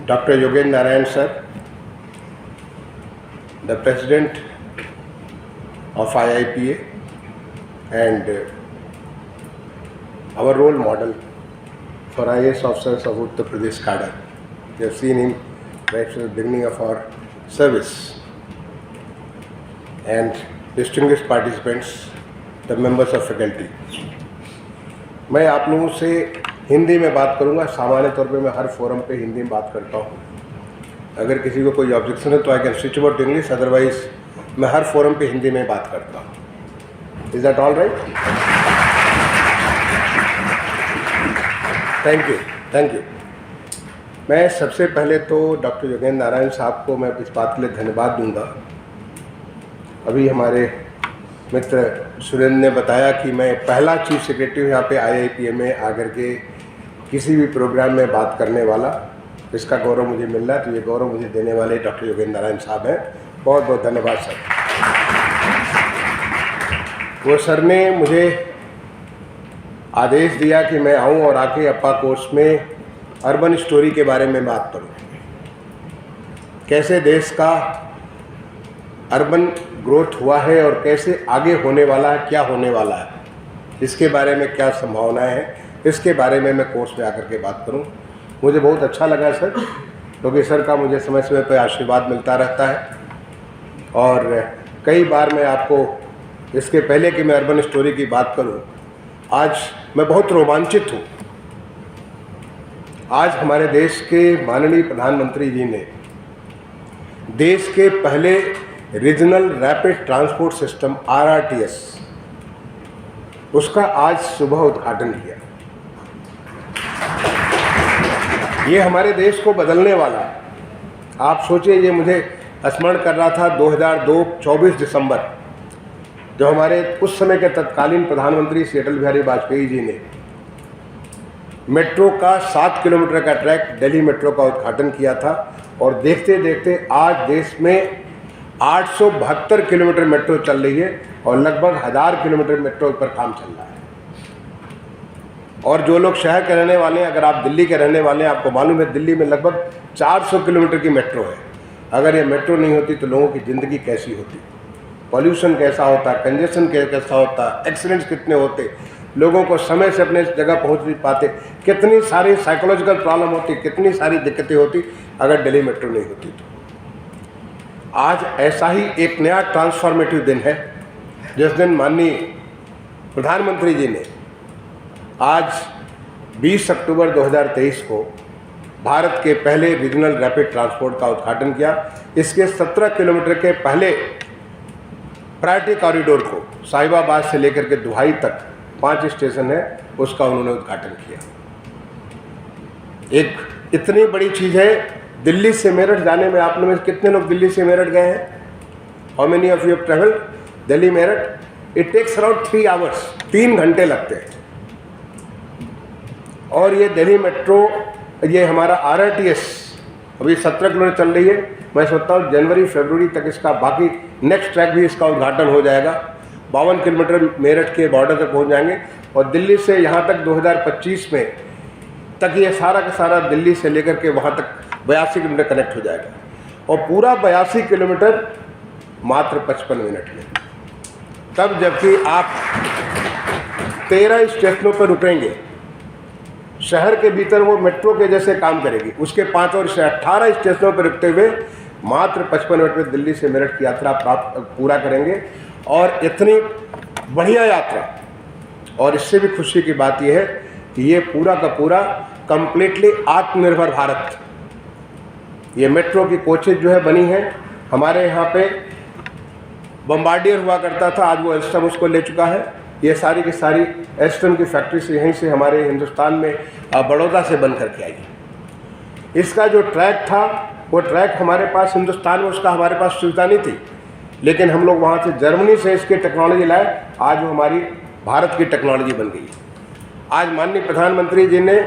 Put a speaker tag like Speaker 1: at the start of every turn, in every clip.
Speaker 1: Dr. Yogendra Narayan sir, the president of IIPA and our role model for IAS officers of Uttar Pradesh cadre. We have seen him right from the beginning of our service. And distinguished participants, the members of faculty. मैं आप लोगों से हिंदी में बात करूंगा। सामान्य तौर पे मैं हर फोरम पे हिंदी में बात करता हूं। अगर किसी को कोई ऑब्जेक्शन है तो I can switch over to English, otherwise मैं हर फोरम पे हिंदी में बात करता हूं। Is that all right? Thank you. मैं सबसे पहले तो डॉक्टर योगेंद्र नारायण साहब को मैं इस बात के लिए धन्यवाद दूंगा। अभी हमारे मित्र सुरेंद्र ने बताया कि मैं पहला चीफ सेक्रेटरी हूँ यहाँ पे IIPA में आकर के किसी भी प्रोग्राम में बात करने वाला। इसका गौरव मुझे मिल रहा है, तो ये गौरव मुझे देने वाले डॉक्टर योगेंद्र नारायण साहब हैं। बहुत बहुत धन्यवाद सर। वो सर ने मुझे आदेश दिया कि मैं आऊँ और आके अप्पा कोर्स में अर्बन स्टोरी के बारे में बात करूँ। कैसे देश का अर्बन ग्रोथ हुआ है और कैसे आगे होने वाला है, क्या होने वाला है, इसके बारे में क्या संभावनाएं हैं, इसके बारे में मैं कोर्स में आकर के बात करूं। मुझे बहुत अच्छा लगा सर, क्योंकि सर का मुझे समय समय पर आशीर्वाद मिलता रहता है और कई बार मैं आपको इसके पहले कि मैं अर्बन स्टोरी की बात करूं, आज मैं बहुत रोमांचित हूं। आज हमारे देश के माननीय प्रधानमंत्री जी ने देश के पहले regional rapid transport system RRTS उसका आज सुबह उद्घाटन किया। ये हमारे देश को बदलने वाला है। आप सोचिए, ये मुझे स्मरण कर रहा था 2002 24 दिसंबर, जो हमारे उस समय के तत्कालीन प्रधानमंत्री श्री अटल बिहारी वाजपेयी जी ने मेट्रो का 7 किलोमीटर का ट्रैक दिल्ली मेट्रो का उद्घाटन किया था। और देखते देखते आज देश में 872 किलोमीटर मेट्रो चल रही है और लगभग 1000 किलोमीटर मेट्रो पर काम चल रहा है। और जो लोग शहर के रहने वाले हैं, अगर आप दिल्ली के रहने वाले हैं, आपको मालूम है दिल्ली में लगभग 400 किलोमीटर की मेट्रो है। अगर ये मेट्रो नहीं होती तो लोगों की ज़िंदगी कैसी होती, पॉल्यूशन कैसा होता, कंजेशन कैसा होता, एक्सीडेंट्स कितने होते, लोगों को समय से अपने जगह पहुंच नहीं पाते, कितनी सारी साइकोलॉजिकल प्रॉब्लम होती, कितनी सारी दिक्कतें होती अगर दिल्ली मेट्रो नहीं होती तो। आज ऐसा ही एक नया ट्रांसफॉर्मेटिव दिन है, जिस दिन माननीय प्रधानमंत्री जी ने आज 20 अक्टूबर 2023 को भारत के पहले रीजनल रैपिड ट्रांसपोर्ट का उद्घाटन किया। इसके 17 किलोमीटर के पहले प्रायोरिटी कॉरिडोर को साहिबाबाद से लेकर के दुहाई तक 5 स्टेशन है, उसका उन्होंने उद्घाटन किया। एक इतनी बड़ी चीज़ है। दिल्ली से मेरठ जाने में आप लोग कितने लोग दिल्ली से मेरठ गए हैं? How many of you have travelled Delhi Meerut? It takes around 3 hours, 3 घंटे लगते हैं। और ये दिल्ली मेट्रो, ये हमारा RRTS अभी 17 किलोमीटर चल रही है। मैं सोचता हूँ जनवरी फरवरी तक इसका बाकी नेक्स्ट ट्रैक भी इसका उद्घाटन हो जाएगा। 52 किलोमीटर मेरठ के बॉर्डर तक पहुँच जाएंगे और दिल्ली से यहाँ तक 2025 में तक ये सारा का सारा दिल्ली से लेकर के वहाँ तक 82 किलोमीटर कनेक्ट हो जाएगा। और पूरा 82 किलोमीटर मात्र 55 मिनट में। तब जबकि आप 13 स्टेशनों पर रुकेंगे, शहर के भीतर वो मेट्रो के जैसे काम करेगी। उसके 5 और 18 स्टेशनों पर रुकते हुए मात्र 55 मिनट में दिल्ली से मेरठ की यात्रा प्राप्त पूरा करेंगे। और इतनी बढ़िया यात्रा, और इससे भी खुशी की बात यह है कि ये पूरा का पूरा कंप्लीटली आत्मनिर्भर भारत, ये मेट्रो की कोचेज जो है बनी है। हमारे यहाँ पे बम्बार्डियर हुआ करता था, आज वो एल्स्टम उसको ले चुका है। ये सारी की सारी एल्स्टम की फैक्ट्री से यहीं से हमारे हिंदुस्तान में बड़ौदा से बन करके आई। इसका जो ट्रैक था, वो ट्रैक हमारे पास हिंदुस्तान में उसका हमारे पास सुविधा नहीं थी, लेकिन हम लोग वहाँ से जर्मनी से इसकी टेक्नोलॉजी लाए। आज वो हमारी भारत की टेक्नोलॉजी बन गई। आज माननीय प्रधानमंत्री जी ने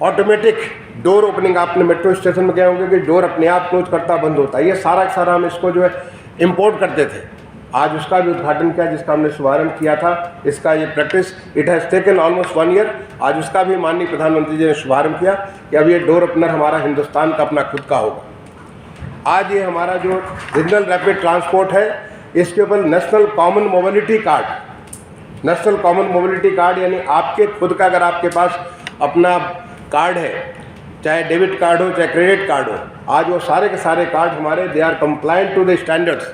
Speaker 1: ऑटोमेटिक डोर ओपनिंग, आपने मेट्रो स्टेशन में गए होंगे कि डोर अपने आप क्लोज करता बंद होता है, ये सारा का सारा हम इसको जो है इम्पोर्ट करते थे। आज उसका भी उद्घाटन किया, जिसका हमने शुभारंभ किया था। इसका ये practice it has taken almost 1 year. आज उसका भी माननीय प्रधानमंत्री जी ने शुभारंभ किया कि अब ये डोर ओपनर हमारा हिंदुस्तान का अपना खुद का होगा। आज ये हमारा जो रीजनल रैपिड ट्रांसपोर्ट है, इसके ऊपर national common mobility card, national common mobility card यानी आपके खुद का अगर आपके पास अपना कार्ड है, चाहे डेबिट कार्ड हो चाहे क्रेडिट कार्ड हो, आज वो सारे के सारे कार्ड हमारे they are compliant to the standards,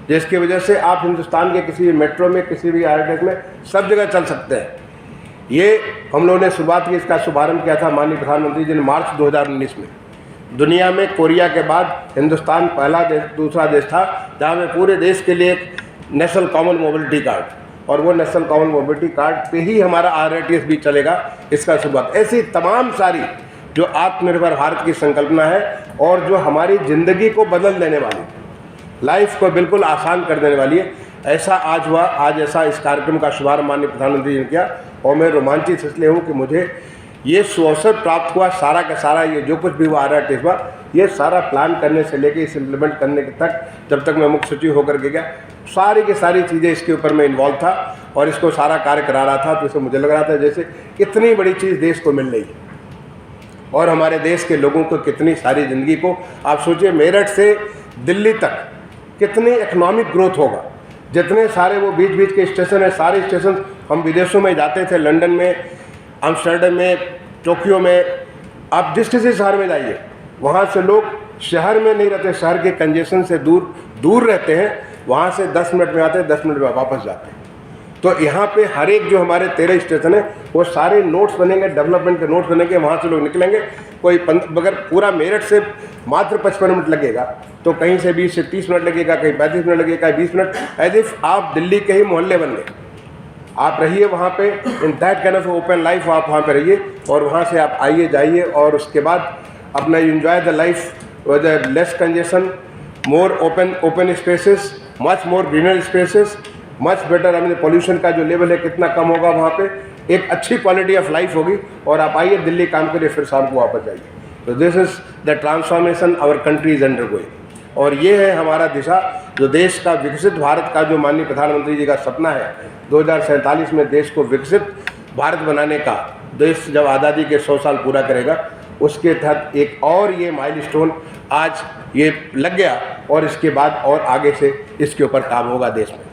Speaker 1: जिसकी वजह से आप हिंदुस्तान के किसी भी मेट्रो में, किसी भी आरटीएस में सब जगह चल सकते हैं। ये हम लोगों ने शुरुआत की, इसका शुभारंभ किया था माननीय प्रधानमंत्री जी ने मार्च 2019 में। दुनिया में कोरिया के बाद हिंदुस्तान पहला देश, दूसरा देश था जहाँ में पूरे देश के लिए एक नेशनल कॉमन मोबिलिटी कार्ड, और वो नेशनल कॉमन मोबिलिटी कार्ड पे ही हमारा आरटीएस भी चलेगा, इसका शुरुआत। ऐसी तमाम सारी जो आत्मनिर्भर भारत की संकल्पना है और जो हमारी ज़िंदगी को बदल देने वाली, लाइफ को बिल्कुल आसान कर देने वाली है, ऐसा आज हुआ। आज ऐसा इस कार्यक्रम का शुभारंभ माननीय प्रधानमंत्री जी ने किया और मैं रोमांचित इसलिए हूँ कि मुझे ये सुअवसर प्राप्त हुआ। सारा का सारा ये जो कुछ भी हुआ आरटीएस हुआ, ये सारा प्लान करने से लेके इस इम्प्लीमेंट करने तक, जब तक मैं मुख्य सचिव होकर के गया, सारी की सारी चीज़ें इसके ऊपर मैं इन्वॉल्व था और इसको सारा कार्य करा रहा था। तो इससे मुझे लग रहा था जैसे इतनी बड़ी चीज़ देश को मिल रही है और हमारे देश के लोगों को कितनी सारी ज़िंदगी को, आप सोचिए मेरठ से दिल्ली तक कितनी इकोनॉमिक ग्रोथ होगा। जितने सारे वो बीच बीच के स्टेशन है, सारे स्टेशन हम विदेशों में जाते थे, लंदन में, आम्स्टर्डम में, टोक्यो में, आप जिस किसी शहर में जाइए, वहाँ से लोग शहर में नहीं रहते, शहर के कंजेशन से दूर रहते हैं, वहाँ से 10 मिनट में आते हैं, 10 मिनट में वापस जाते हैं। तो यहाँ पे हर एक जो हमारे 13 स्टेशन है वो सारे नोट्स बनेंगे, डेवलपमेंट के नोट्स बनेंगे, वहाँ से लोग निकलेंगे। कोई अगर पूरा मेरठ से मात्र 55 मिनट लगेगा तो कहीं से 20 से 30 मिनट लगेगा, कहीं 35 मिनट लगेगा, 20 मिनट, एज इफ आप दिल्ली के ही मोहल्ले बन गए। आप रहिए वहाँ पे, in that kind of open life आप वहाँ पे रहिए और वहाँ से आप आइए जाइए और उसके बाद अपना enjoy the life with less congestion, more open spaces, much more greener spaces, much better. हमें पॉल्यूशन का जो लेवल है कितना कम होगा, वहाँ पे एक अच्छी क्वालिटी ऑफ लाइफ होगी और आप आइए दिल्ली काम करिए, फिर शाम को वापस जाइए। तो this is the transformation our country is undergoing, और ये है हमारा दिशा, जो देश का विकसित भारत का जो माननीय प्रधानमंत्री जी का सपना है 2047 में देश को विकसित भारत बनाने का। देश जब आज़ादी के 100 साल पूरा करेगा, उसके तहत एक और ये माइलस्टोन आज ये लग गया और इसके बाद और आगे से इसके ऊपर काम होगा देश में।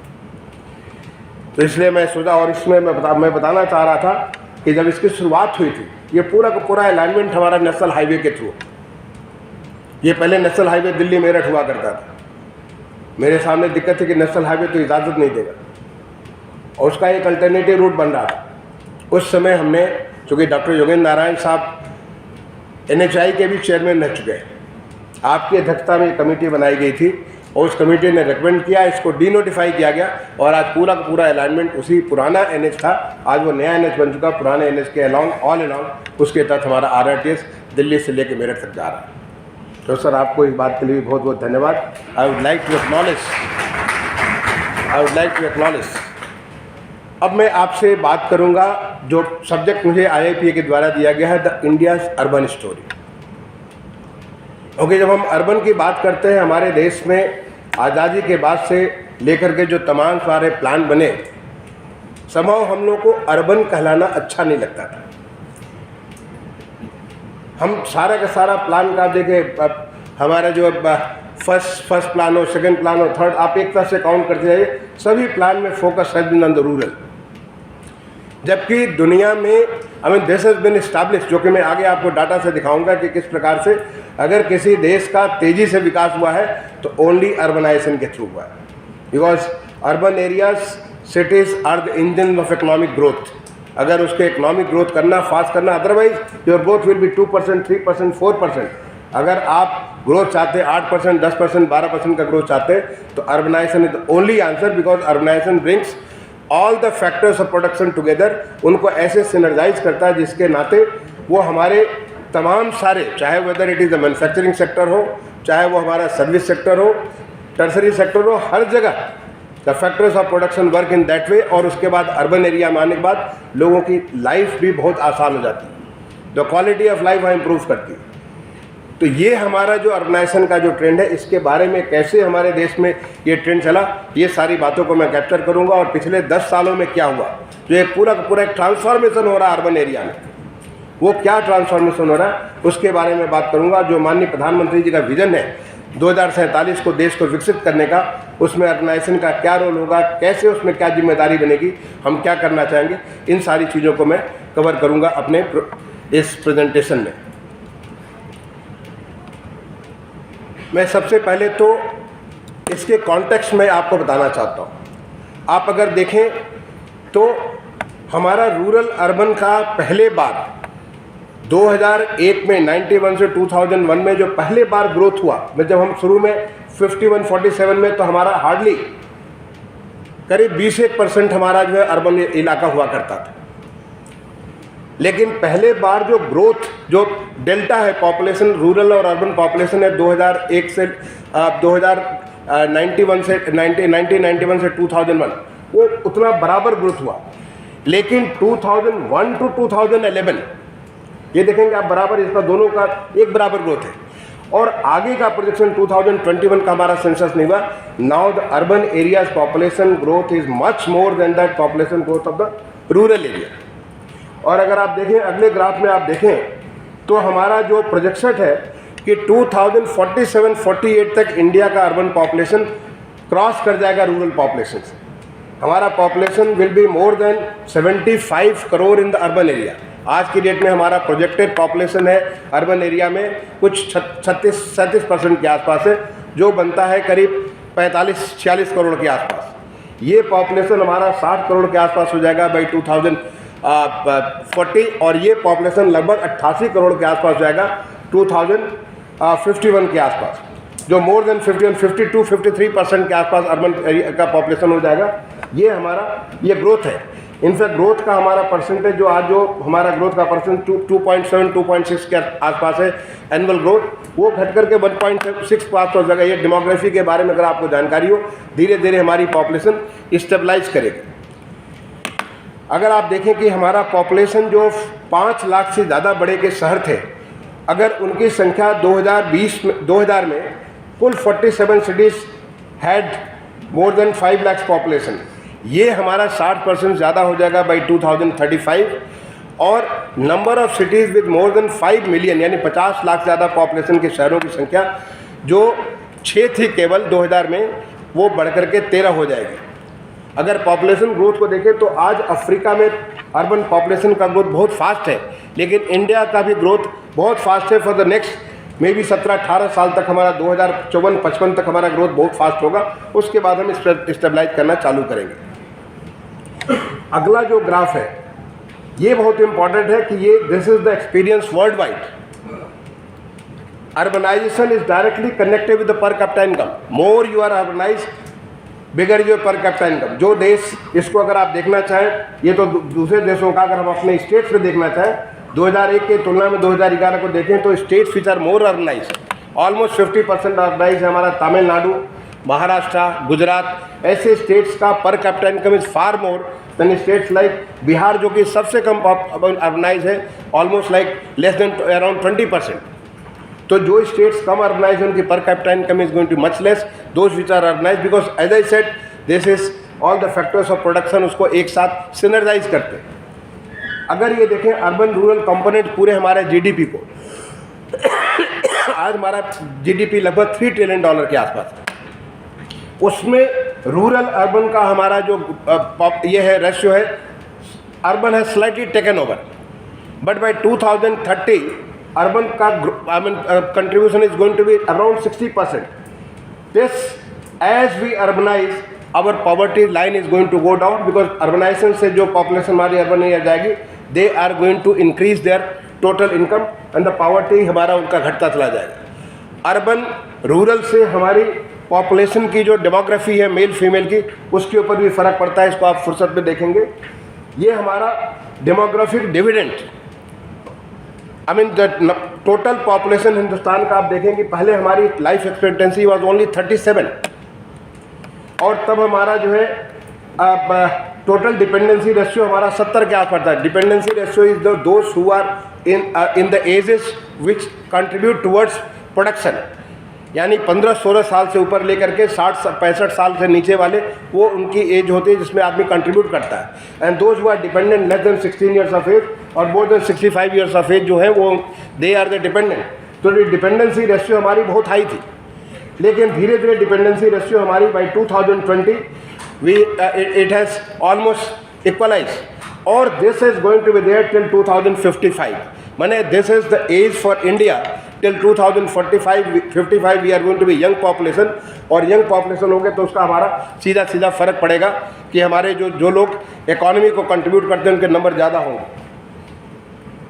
Speaker 1: तो इसलिए मैं सोचा, और इसमें मैं बताना चाह रहा था कि जब इसकी शुरुआत हुई थी, ये पूरा का पूरा अलाइनमेंट हमारा नेशनल हाईवे के थ्रू। ये पहले नेशनल हाईवे दिल्ली मेरठ हुआ करता था। मेरे सामने दिक्कत थी कि नेशनल हाईवे तो इजाज़त नहीं देगा और उसका एक अल्टरनेटिव रूट बन रहा था। उस समय हमने, चूँकि डॉक्टर योगेंद्र नारायण साहब NHAI के भी चेयरमैन रह चुके हैं, आपकी अध्यक्षता में कमेटी बनाई गई थी और उस कमेटी ने रिकमेंड किया, इसको डीनोटिफाई किया गया और आज पूरा का पूरा अलाइनमेंट उसी पुराना NH था, आज वो नया NH बन चुका। पुराने NH के ऑल अलाउंग उसके तहत हमारा RRTS दिल्ली से लेकर मेरठ तक जा रहा है। तो सर आपको इस बात के लिए बहुत बहुत धन्यवाद। I would like to acknowledge. अब मैं आपसे बात करूंगा, जो सब्जेक्ट मुझे IIPA के द्वारा दिया गया है, the India's urban story. Okay, जब हम अर्बन की बात करते हैं, हमारे देश में आज़ादी के बाद से लेकर के जो तमाम सारे प्लान बने, समहाउ हम लोग को अर्बन कहलाना अच्छा नहीं लगता था। हम सारा का सारा प्लान का देखें, हमारा जो फर्स्ट प्लान हो, सेकंड प्लान हो, थर्ड, आप एक तरह से काउंट करते जाइए, सभी प्लान में focus has been on the rural. जबकि दुनिया में दिस हैज बीन एस्टैब्लिश, जो कि मैं आगे आपको डाटा से दिखाऊंगा कि किस प्रकार से अगर किसी देश का तेज़ी से विकास हुआ है तो ओनली अर्बनाइजेशन के थ्रू हुआ है। Because urban areas, cities are the engine of economic growth. अगर उसके इकोनॉमिक ग्रोथ करना, फास्ट करना, otherwise your growth will be 2%, 3%, 4%। अगर आप ग्रोथ चाहते हैं 8%, 10%, 12% का ग्रोथ चाहते हैं तो urbanisation is the only answer, because urbanisation brings all the factors of production together. उनको ऐसे सिनर्जाइज करता है जिसके नाते वो हमारे तमाम सारे, चाहे weather it is the manufacturing sector हो, चाहे वो हमारा सर्विस सेक्टर हो, टर्सरी सेक्टर हो, हर जगह the factors of production work in that way. और उसके बाद अर्बन एरिया में आने के बाद लोगों की लाइफ भी बहुत आसान हो जाती है, द क्वालिटी ऑफ लाइफ वहाँ इम्प्रूव करती है। तो ये हमारा जो अर्बनाइजेशन का जो ट्रेंड है, इसके बारे में कैसे हमारे देश में ये ट्रेंड चला, ये सारी बातों को मैं कैप्चर करूंगा। और पिछले 10 सालों में क्या हुआ, जो एक पूरा का पूरा एक ट्रांसफॉर्मेशन हो रहा है अर्बन एरिया में, वो क्या ट्रांसफॉर्मेशन हो रहा है उसके बारे में बात करूंगा। जो माननीय प्रधानमंत्री जी का विजन है 2047 को देश को विकसित करने का, उसमें अर्बनाइजेशन का क्या रोल होगा, कैसे उसमें क्या जिम्मेदारी बनेगी, हम क्या करना चाहेंगे, इन सारी चीज़ों को मैं कवर करूंगा अपने इस प्रेजेंटेशन में। मैं सबसे पहले तो इसके कॉन्टेक्स्ट में आपको बताना चाहता हूँ। आप अगर देखें तो हमारा रूरल अर्बन का पहले बार 2001 में 91 से 2001 में जो पहले बार ग्रोथ हुआ, में जब हम शुरू में 51-47 में, तो हमारा हार्डली करीब 20% हमारा जो है अर्बन इलाका हुआ करता था। लेकिन पहले बार जो ग्रोथ, जो डेल्टा है पॉपुलेशन, रूरल और अर्बन पॉपुलेशन है 2001 से 1991 से 2001, वो उतना बराबर ग्रोथ हुआ। लेकिन 2001 टू 2011 ये देखेंगे आप बराबर, इसका दोनों का एक बराबर ग्रोथ है। और आगे का प्रोजेक्शन 2021 का हमारा सेंसस नहीं हुआ। Now the urban areas population growth is much more than that population growth of the rural area. और अगर आप देखें अगले ग्राफ में, आप देखें तो हमारा जो प्रोजेक्शन है कि 2047-48 तक इंडिया का अर्बन पॉपुलेशन क्रॉस कर जाएगा रूरल पॉपुलेशन से। हमारा population will be more than 75 crore in the urban area. आज की डेट में हमारा प्रोजेक्टेड पॉपुलेशन है अर्बन एरिया में कुछ 36-37% के आसपास है, जो बनता है करीब 45-46 करोड़ के आसपास। ये पॉपुलेशन हमारा 60 करोड़ के आसपास हो जाएगा बाई 2040, और ये पॉपुलेशन लगभग 88 करोड़ के आसपास हो जाएगा 2051 के आसपास, जो मोर देन 52-53% के आसपास अर्बन एरिया का पॉपुलेशन हो जाएगा। ये हमारा ये ग्रोथ है। इनफैक्ट ग्रोथ का हमारा परसेंटेज जो आज जो हमारा ग्रोथ का परसेंट 2.7-2.6 के आसपास है एनुअल ग्रोथ, वो घट करके 1.6 पास हो जाएगा। ये डेमोग्राफी के बारे में अगर आपको जानकारी हो, धीरे धीरे हमारी पॉपुलेशन स्टेबलाइज करेगी। अगर आप देखें कि हमारा पॉपुलेशन जो 5 लाख से ज़्यादा बड़े के शहर थे, अगर उनकी संख्या 2000 में कुल 47 cities had more than 5 lakh population, ये हमारा 60% ज़्यादा हो जाएगा बाई 2035। और number of cities with more than 5 million यानी 50 लाख ज़्यादा पॉपुलेशन के शहरों की संख्या जो 6 थी केवल 2000 में, वो बढ़ करके 13 हो जाएगी। अगर पॉपुलेशन ग्रोथ को देखें तो आज अफ्रीका में अर्बन पॉपुलेशन का ग्रोथ बहुत फास्ट है, लेकिन इंडिया का भी ग्रोथ बहुत फास्ट है। For the next may be 17-18 साल तक हमारा 2054-55 तक हमारा ग्रोथ बहुत फास्ट होगा। उसके बाद हम स्टेबलाइज करना चालू करेंगे। अगला जो ग्राफ है ये बहुत इंपॉर्टेंट है कि ये this is the experience worldwide. Urbanisation is directly connected with the per capita income. More you are urbanise, bigger your per capita income. जो देश, इसको अगर आप देखना चाहें, ये तो दूसरे देशों का, अगर हम अपने स्टेट्स में देखना चाहें 2001 की तुलना में 2011 को देखें तो states which are more urbanise, almost 50% urbanise है हमारा तमिलनाडु, महाराष्ट्र, गुजरात। ऐसे स्टेट्स का per capita income is far more than states like Bihar, जो कि सबसे कम अर्बनाइज है, almost like less than around 20%। तो जो स्टेट्स कम अर्बनाइज है उनकी per capita income is going to much less those which are urbanise, because as I said this is all the factors of production उसको एक साथ synergise करते हैं। अगर ये देखें अर्बन रूरल कंपोनेंट पूरे हमारे जीडीपी को, आज हमारा जीडीपी लगभग $3 ट्रिलियन के आसपास है। उसमें रूरल अर्बन का हमारा जो ये है रेशियो है, अर्बन है slightly taken over, but by 2030 urban का contribution is going to be around 60%. This, as we urbanize, our poverty line is going to go down because urbanization से जो population हमारी urban एरिया जाएगी, they are going to increase their total income and the poverty हमारा उनका घटता चला जाएगा. Urban rural से हमारी पॉपुलेशन की जो डेमोग्राफी है मेल फीमेल की, उसके ऊपर भी फ़र्क पड़ता है. इसको आप फुर्सत में देखेंगे. ये हमारा demographic dividend, I mean the total population Hindustan का आप देखेंगे पहले हमारी लाइफ एक्सपेक्टेंसी वाज ओनली 37 और तब हमारा जो है टोटल डिपेंडेंसी रेशियो हमारा 70 के आसपास था. Dependency ratio is those who are in the ages which contribute towards production, यानी 15-16 साल से ऊपर लेकर के 60-65 साल से नीचे वाले, वो उनकी एज होती है जिसमें आदमी कंट्रीब्यूट करता है। And those who are dependent less than 16 years of age और more than 65 years of age जो है वो दे आर द डिपेंडेंट। तो डिपेंडेंसी रेशियो हमारी बहुत हाई थी, लेकिन धीरे धीरे डिपेंडेंसी रेशियो हमारी by 2020 it has almost equalize, और this is going to be there till 2055। माने this is the age for India till 2045 we are going to be young population, और यंग पॉपुलेशन हो गए तो उसका हमारा सीधा सीधा फ़र्क पड़ेगा कि हमारे जो लोग इकोनॉमी को कंट्रीब्यूट करते हैं उनके नंबर ज़्यादा होंगे।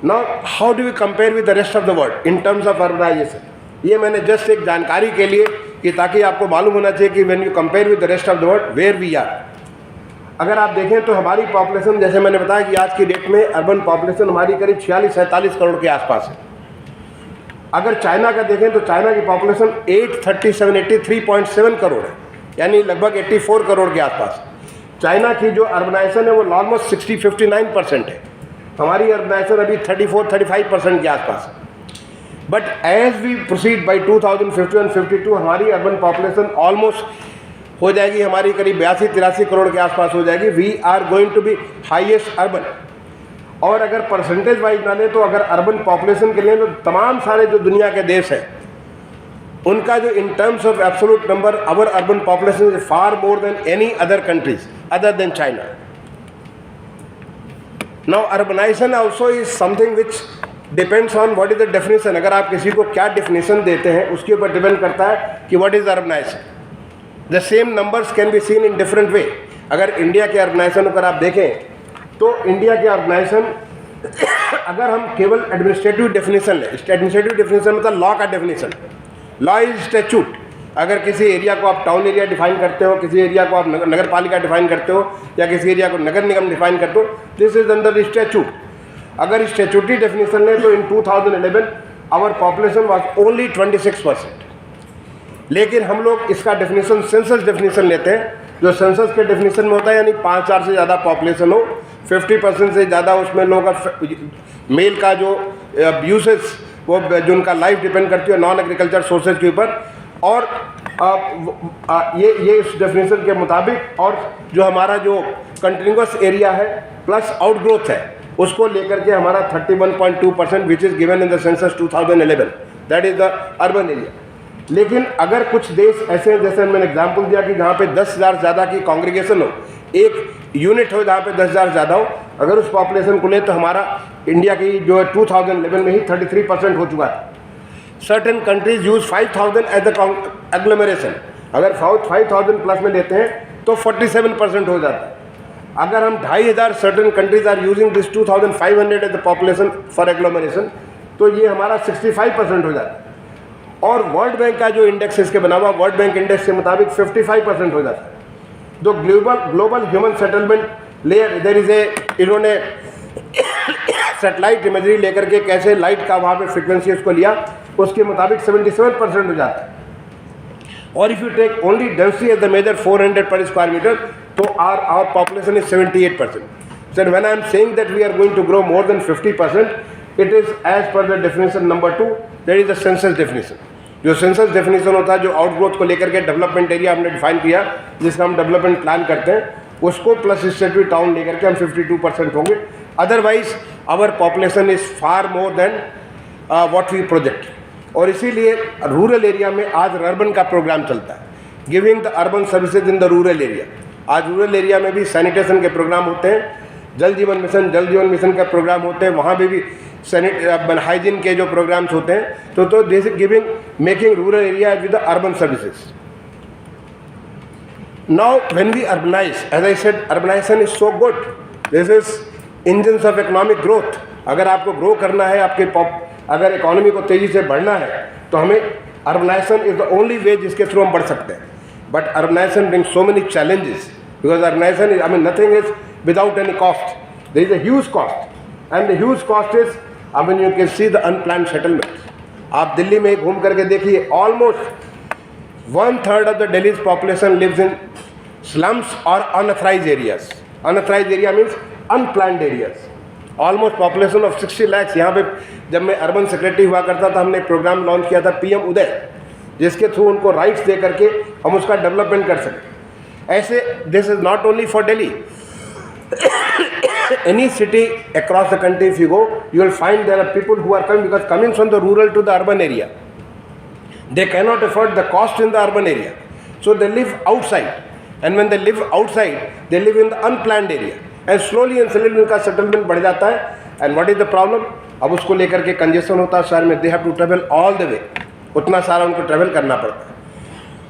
Speaker 1: Now how do we compare with the rest of the world in terms of urbanisation? ये मैंने जस्ट एक जानकारी के लिए कि ताकि आपको मालूम होना चाहिए कि when you compare with the rest of the world where we are. अगर आप देखें तो हमारी पॉपुलेशन, जैसे मैंने बताया कि आज की डेट में अर्बन पॉपुलेशन हमारी करीब 46-47 करोड़ के आसपास है। अगर चाइना का देखें तो चाइना की पॉपुलेशन 83.7 करोड़ है, यानी लगभग 84 करोड़ के आसपास। चाइना की जो अर्बनाइजेशन है वो ऑलमोस्ट 59% है, हमारी अर्बनाइजेशन अभी 34-35% के आसपास है। But as we proceed by 2051-52 हमारी अर्बन पॉपुलेशन ऑलमोस्ट हो जाएगी, हमारी करीब 82-83 करोड़ के आसपास हो जाएगी। We are going to be highest urban. और अगर परसेंटेज वाइज ना लें तो अगर अर्बन पॉपुलेशन के लिए तो तमाम सारे जो दुनिया के देश हैं उनका जो in terms of absolute number our urban population is far more than any other countries other than China. Now urbanisation also is something which depends on what is the definition. अगर आप किसी को क्या डेफिनेशन देते हैं उसके ऊपर depend करता है कि what is urbanisation. The same numbers can be seen in different way. अगर इंडिया के अर्बनाइजेशन पर आप देखें तो इंडिया के अर्बनाइजेशन अगर हम केवल एडमिनिस्ट्रेटिव डेफिनेशन लें, एडमिनिस्ट्रेटिव डेफिनेशन मतलब लॉ का डेफिनेशन, लॉ इज स्टैट्यूट। अगर किसी एरिया को आप टाउन एरिया डिफाइन करते हो, किसी एरिया को आप नगर पालिका डिफाइन करते हो, या किसी एरिया को नगर निगम डिफाइन करते हो, दिस इज अंडर स्टैट्यूट। अगर स्टैट्यूटरी डेफिनेशन लें तो इन 2011 आवर पॉपुलेशन वाज ओनली 26%। लेकिन हम लोग इसका डेफिनेशन सेंसस डेफिनेशन लेते हैं, जो सेंसस के डेफिनेशन में होता है, यानी 5,000 से ज़्यादा पॉपुलेशन हो, 50% से ज़्यादा उसमें लोगों का मेल का जो यूसेज वो जो उनका लाइफ डिपेंड करती है नॉन एग्रीकल्चर सोर्सेज के ऊपर, और ये इस डेफिनेशन के मुताबिक, और जो हमारा जो कंटिन्यूस एरिया है प्लस आउटग्रोथ है उसको लेकर के हमारा 31.2% which is given in the census 2011, that is the urban area. लेकिन अगर कुछ देश ऐसे हैं, जैसे मैंने एग्जांपल दिया कि जहाँ पे 10,000 ज़्यादा की कांग्रीगेशन हो, एक यूनिट हो जहाँ पे 10,000 ज़्यादा हो, अगर उस पॉपुलेशन को ले तो हमारा इंडिया की जो है 2011 में ही 33% हो चुका था। Certain countries use 5,000 as the agglomeration. अगर 5,000 प्लस में लेते हैं तो 47% हो जाता है। अगर हम 2,500 certain countries are using this 2,500 as the population for agglomeration, तो ये हमारा 65% हो जाता है। और वर्ल्ड बैंक का जो इंडेक्स इसके बना हुआ, वर्ल्ड बैंक इंडेक्स के मुताबिक 55% हो जाता है। तो global human settlement layer there is a, इन्होंने सैटेलाइट इमेजरी लेकर के कैसे लाइट का वहाँ पे फ्रिक्वेंसी उसको लिया, उसके मुताबिक 77% हो जाता है। और if you take only density as the major 400 per square metre, तो our population is 78%। Sir when I am saying that we are going to grow more than 50%, it is as per the definition number 2, that is the census definition. जो census definition होता है, जो outgrowth को लेकर के development area हमने define किया, जिसका हम डेवलपमेंट प्लान करते हैं, उसको प्लस स्टेटरी टाउन लेकर के हम 52% होंगे। Otherwise our population is far more than what we project. और इसीलिए रूरल एरिया में आज अर्बन का प्रोग्राम चलता है, giving the urban services in the rural area. आज रूरल एरिया में भी सैनिटेशन के प्रोग्राम होते हैं, जल जीवन मिशन का प्रोग्राम होते हैं, वहाँ भी हाइजीन के जो प्रोग्राम्स होते हैं, तो this is giving making rural area with the urban services. Now when we urbanise, as I said, urbanisation is so good, this is engines of economic growth. अगर आपको ग्रो करना है, अगर इकोनॉमी को तेज़ी से बढ़ना है, तो हमें urbanisation is the only way जिसके थ्रू हम बढ़ सकते हैं। But urbanisation brings so many challenges, because urbanisation is, I mean, nothing is without any cost, there is a huge cost, and the huge cost is, I mean, you can see the unplanned settlements. आप दिल्ली में घूम करके देखिए, almost 1/3 of the Delhi's population lives in slums or unauthorized areas. Unauthorized area means unplanned areas. Almost population of 60 lakhs। यहाँ पे जब मैं urban secretary हुआ करता था, हमने एक प्रोग्राम लॉन्च किया था PM उदय, जिसके थ्रू उनको राइट्स दे करके हम उसका डेवलपमेंट कर सकें। ऐसे this is not only for Delhi, any city across the country if you go, you will find there are people who are coming from the rural to the urban area. They cannot afford the cost in the urban area, so they live outside, and when they live outside they live in the unplanned area, and slowly उनका settlement बढ़ जाता है। and what is the problem? अब उसको लेकर के congestion होता है शहर में, they have to travel all the way, उतना सारा उनको ट्रेवल करना पड़ता है।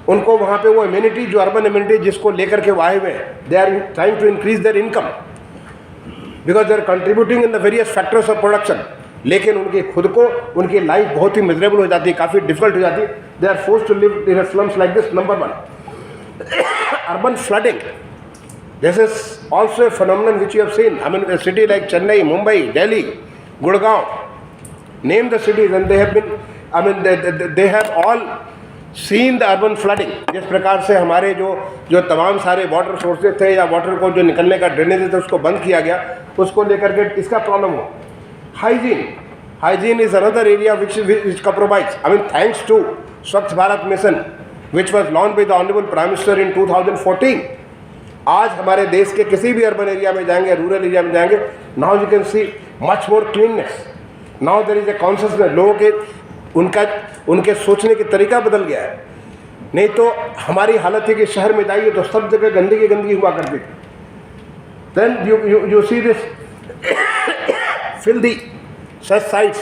Speaker 1: उनको वहाँ पे वो इम्यूनिटी, जो अर्बन इम्यूनिटी जिसको लेकर के वो आए हुए हैं, they are trying to increase their income because they are contributing in the various factors of production, लेकिन उनकी खुद को उनकी लाइफ बहुत ही मिजरेबल हो जाती है, काफ़ी डिफिकल्ट हो जाती है। They are forced to live in slums like this. Number 1, urban flooding, this is also a phenomenon which you have seen. I mean, a city like Chennai, Mumbai, Delhi, Gurgaon, name the cities, and they have been, I mean, they have all seen the urban flooding। जिस प्रकार से हमारे जो तमाम सारे water sources थे या water को जो निकलने का ड्रेनेज थे उसको बंद किया गया, उसको लेकर के इसका प्रॉब्लम हो। Hygiene is another area which compromise। I mean, thanks to स्वच्छ Bharat mission which was launched by the Honorable Prime Minister in 2014, आज हमारे देश के किसी भी अर्बन एरिया में जाएंगे, रूरल एरिया में जाएंगे, now you can see much more cleanness, now there is a consciousness, लोगों के उनके सोचने का तरीका बदल गया है। नहीं तो हमारी हालत है कि शहर में जाइए तो सब जगह गंदगी हुआ करती थी। Then you see this filthy such sites।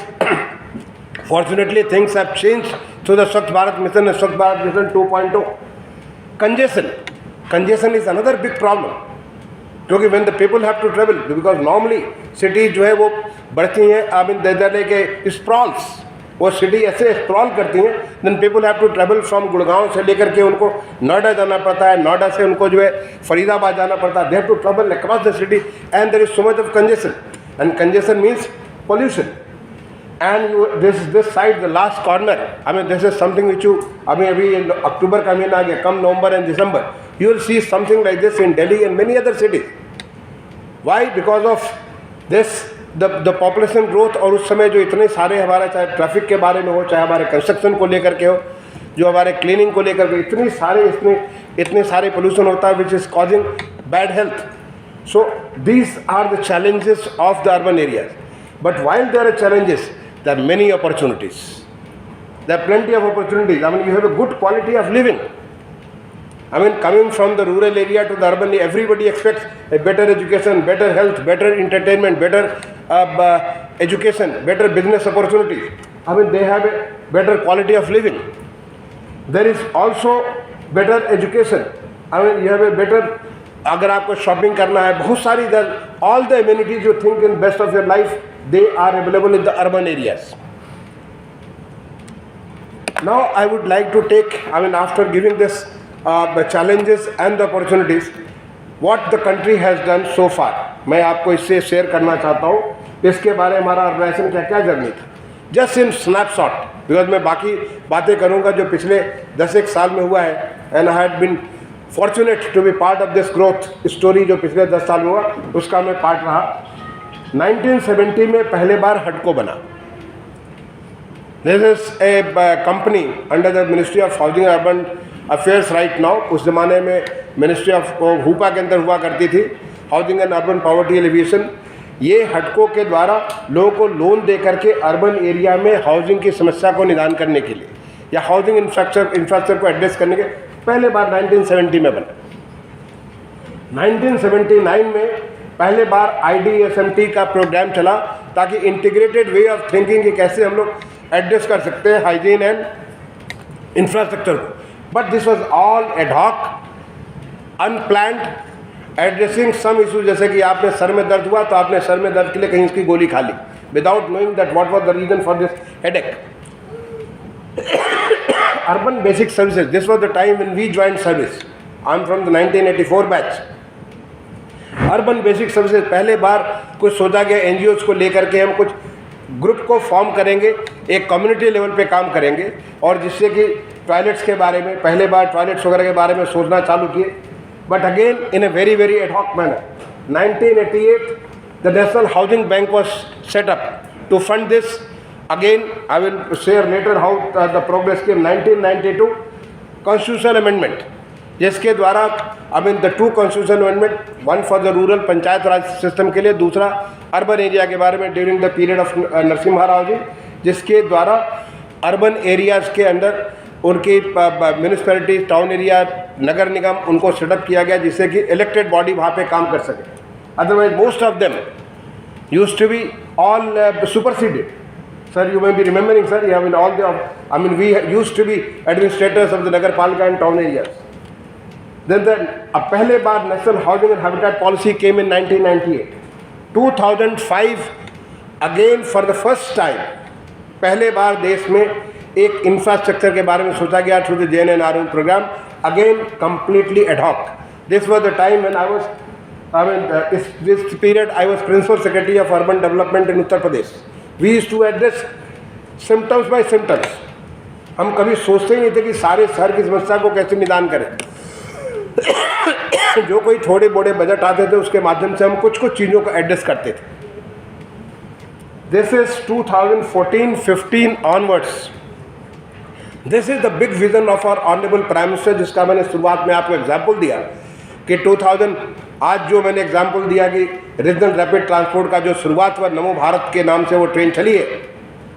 Speaker 1: Fortunately things have changed through the Swachh Bharat Mission and Swachh Bharat Mission 2.0। Congestion is another big problem, क्योंकि when the people have to travel, because normally cities जो है वो बढ़ती हैं, I mean they like sprawls, वो city ऐसे sprawl करती हैं, then people have to travel from Gurgaon से लेकर के उनको नोएडा जाना पड़ता है, नोएडा से उनको जो है फरीदाबाद जाना पड़ता है। They have to travel across the city and there is so much of congestion, and congestion means pollution. And this side the last corner, I mean this is something which you अभी अक्टूबर का महीना आ गया, come November and December, you will see something like this in Delhi and many other cities. Why? Because of this the population growth. और उस समय जो इतने सारे हमारा, चाहे ट्रैफिक के बारे में हो, चाहे हमारे कंस्ट्रक्शन को लेकर के हो, जो हमारे क्लीनिंग को लेकर के, इतने सारे पोल्यूशन होता है which is causing bad health. So these are the challenges of the urban areas, but while there are challenges there are many opportunities, there are plenty of opportunities. I mean you have a good quality of living. I mean, coming from the rural area to the urban, everybody expects a better education, better health, better entertainment, better education, better business opportunities. I mean, they have a better quality of living. There is also better education. I mean, you have a better, अगर आपको shopping करना है, बहुत सारी all the amenities you think in best of your life, they are available in the urban areas. Now, I would like to take, I mean, after giving this the challenges and the opportunities, what the country has done so far, मैं आपको इससे share करना चाहता हूँ, इसके बारे में हमारा ऑर्गेनाइजेशन क्या जर्नी था, जस्ट इन स्नैपशॉट। बिकॉज मैं बाकी बातें करूँगा जो पिछले 10 साल में हुआ है, and I had been fortunate to be part of this growth story जो पिछले 10 साल में हुआ, उसका मैं पार्ट रहा। 1970 में पहले बार हडको बना। This is A company under the ministry of housing and urban affairs right now. उस ज़माने में मिनिस्ट्री ऑफ हुपा के अंदर हुआ करती थी, housing and urban poverty alleviation. ये हडको के द्वारा लोगों को लोन दे करके अर्बन एरिया में हाउसिंग की समस्या को निदान करने के लिए या हाउसिंग इंफ्रास्ट्रक्चर को एड्रेस करने के पहले बार 1970 में बना। 1979 में पहले बार IDSMT का प्रोग्राम चला, ताकि इंटीग्रेटेड वे ऑफ थिंकिंग कि कैसे हम लोग एड्रेस कर सकते हैं हाइजीन एंड इंफ्रास्ट्रक्चर को। But this was all ad hoc, unplanned, addressing some issues, जैसे कि आपने सर में दर्द हुआ तो आपने सर में दर्द के लिए कहीं इसकी गोली खा ली without knowing that what was the reason for this headache. Urban basic services, this was the time when we joined service. I am from the 1984 batch. Urban basic services पहले बार कुछ सोचा गया, NGOs को लेकर के हम कुछ ग्रुप को फॉर्म करेंगे, एक कम्युनिटी लेवल पे काम करेंगे, और जिससे कि टॉयलेट्स के बारे में पहले बार टॉयलेट्स वगैरह के बारे में सोचना चालू किए, but again in a very ad hoc manner. 1988 the National Housing Bank was set up to fund this. Again, I will share later how the progress came. 1992 Constitutional Amendment, जिसके द्वारा the two constitution amendment, one for the rural panchayat raj system के लिए, दूसरा urban area के बारे में during the period of Narasimha Rao ji, जिसके द्वारा अर्बन एरियाज़ के अंदर उनकी म्यूनिसपैलिटी, टाउन एरिया, नगर निगम, उनको सेटअप किया गया जिससे कि इलेक्टेड बॉडी वहाँ पे काम कर सके. Otherwise most of them used to be all superseded. Sir, you may be remembering, sir, you have in all the, we used to be administrators of the Nagarpalika and town areas. Then पहले बार National Housing and Habitat Policy came in 1998. 2005 again for the first time पहले बार देश में एक infrastructure के बारे में सोचा गया through the JNNRM program, again completely ad hoc. This was the time when I was, this period I was Principal Secretary of Urban Development in Uttar Pradesh. We used to address symptoms by symptoms. हम कभी सोचते ही नहीं थे कि सारे शहर की समस्या को कैसे निदान करें. जो कोई थोड़े बड़े बजट आते थे उसके माध्यम से हम कुछ कुछ चीज़ों को एड्रेस करते थे. This is 2014-15 onwards. This is the big vision of our Honorable Prime Minister, जिसका मैंने शुरुआत में आपको एग्जाम्पल दिया कि 2000, आज जो मैंने एग्जाम्पल दिया कि रीजनल रैपिड ट्रांसपोर्ट का जो शुरुआत हुआ नमो भारत के नाम से वो ट्रेन चली है,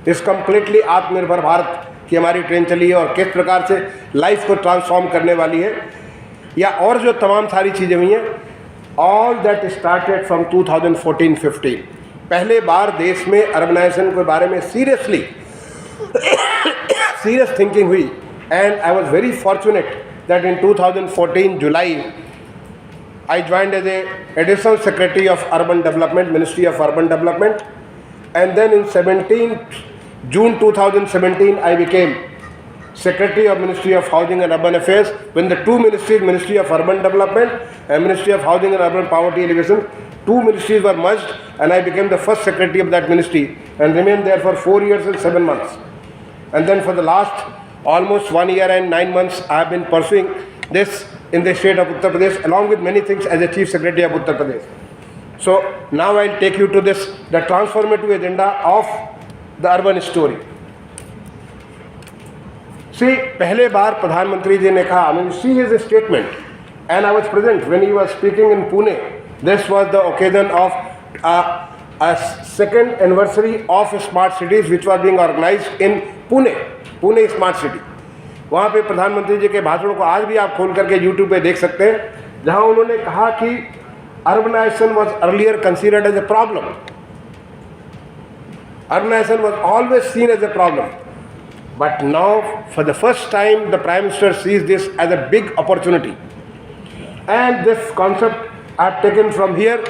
Speaker 1: इस कम्प्लीटली आत्मनिर्भर भारत की हमारी ट्रेन चली है और किस प्रकार से लाइफ को ट्रांसफॉर्म करने वाली है, या और जो तमाम सारी चीज़ें हुई हैं, ऑल दैट स्टार्टेड फ्रॉम 2014-15. पहले बार देश में अर्बनाइजेशन के बारे में सीरियस थिंकिंग हुई. And I was very fortunate that in 2014 July I joined as a additional secretary of urban development, Ministry of Urban Development, and then in June 2017 I became secretary of Ministry of Housing and Urban Affairs, when the two ministries, Ministry of Urban Development and Ministry of Housing and Urban Poverty Alleviation, two ministries were merged, and I became the first secretary of that ministry and remained there for 4 years and 7 months. And then for the last almost 1 year and 9 months I have been pursuing this in the state of Uttar Pradesh, along with many things, as a Chief Secretary of Uttar Pradesh. So now I will take you to this, the transformative agenda of the urban story. See, पहले बार प्रधानमंत्री जी ने कहा, see his statement, and I was present when he was speaking in Pune. This was the occasion of a second anniversary of Smart Cities, which was being organized in Pune Smart City. वहाँ पे प्रधानमंत्री जी के भाषणों को आज भी आप खोल करके YouTube पे देख सकते हैं, जहाँ उन्होंने कहा कि urbanization was earlier considered as a problem. Urbanization was always seen as a problem, but now for the first time the prime minister sees this as a big opportunity, and this concept I have taken from here.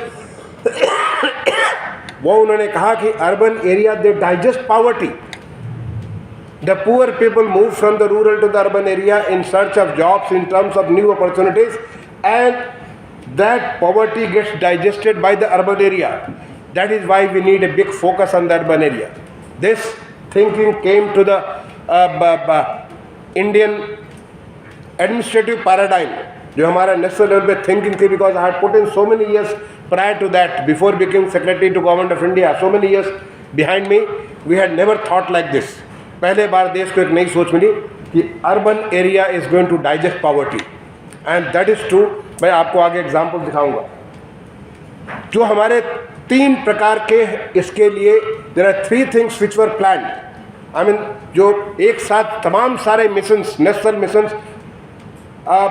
Speaker 1: वो उन्होंने कहा कि urban area they digest poverty. The poor people move from the rural to the urban area in search of jobs, in terms of new opportunities, and that poverty gets digested by the urban area. That is why we need a big focus on the urban area. This thinking came to the Indian administrative paradigm, जो हमारा national level पे thinking थी, because I had put in so many years prior to that, before becoming secretary to government of India, so many years behind me, we had never thought like this. पहले बार देश को एक नई सोच मिली कि urban area is going to digest poverty, and that is true. मैं आपको आगे एग्जांपल दिखाऊंगा. जो हमारे 3 प्रकार के, इसके लिए there are 3 things which were planned. जो एक साथ तमाम सारे मिशंस, नेशनल मिशंस,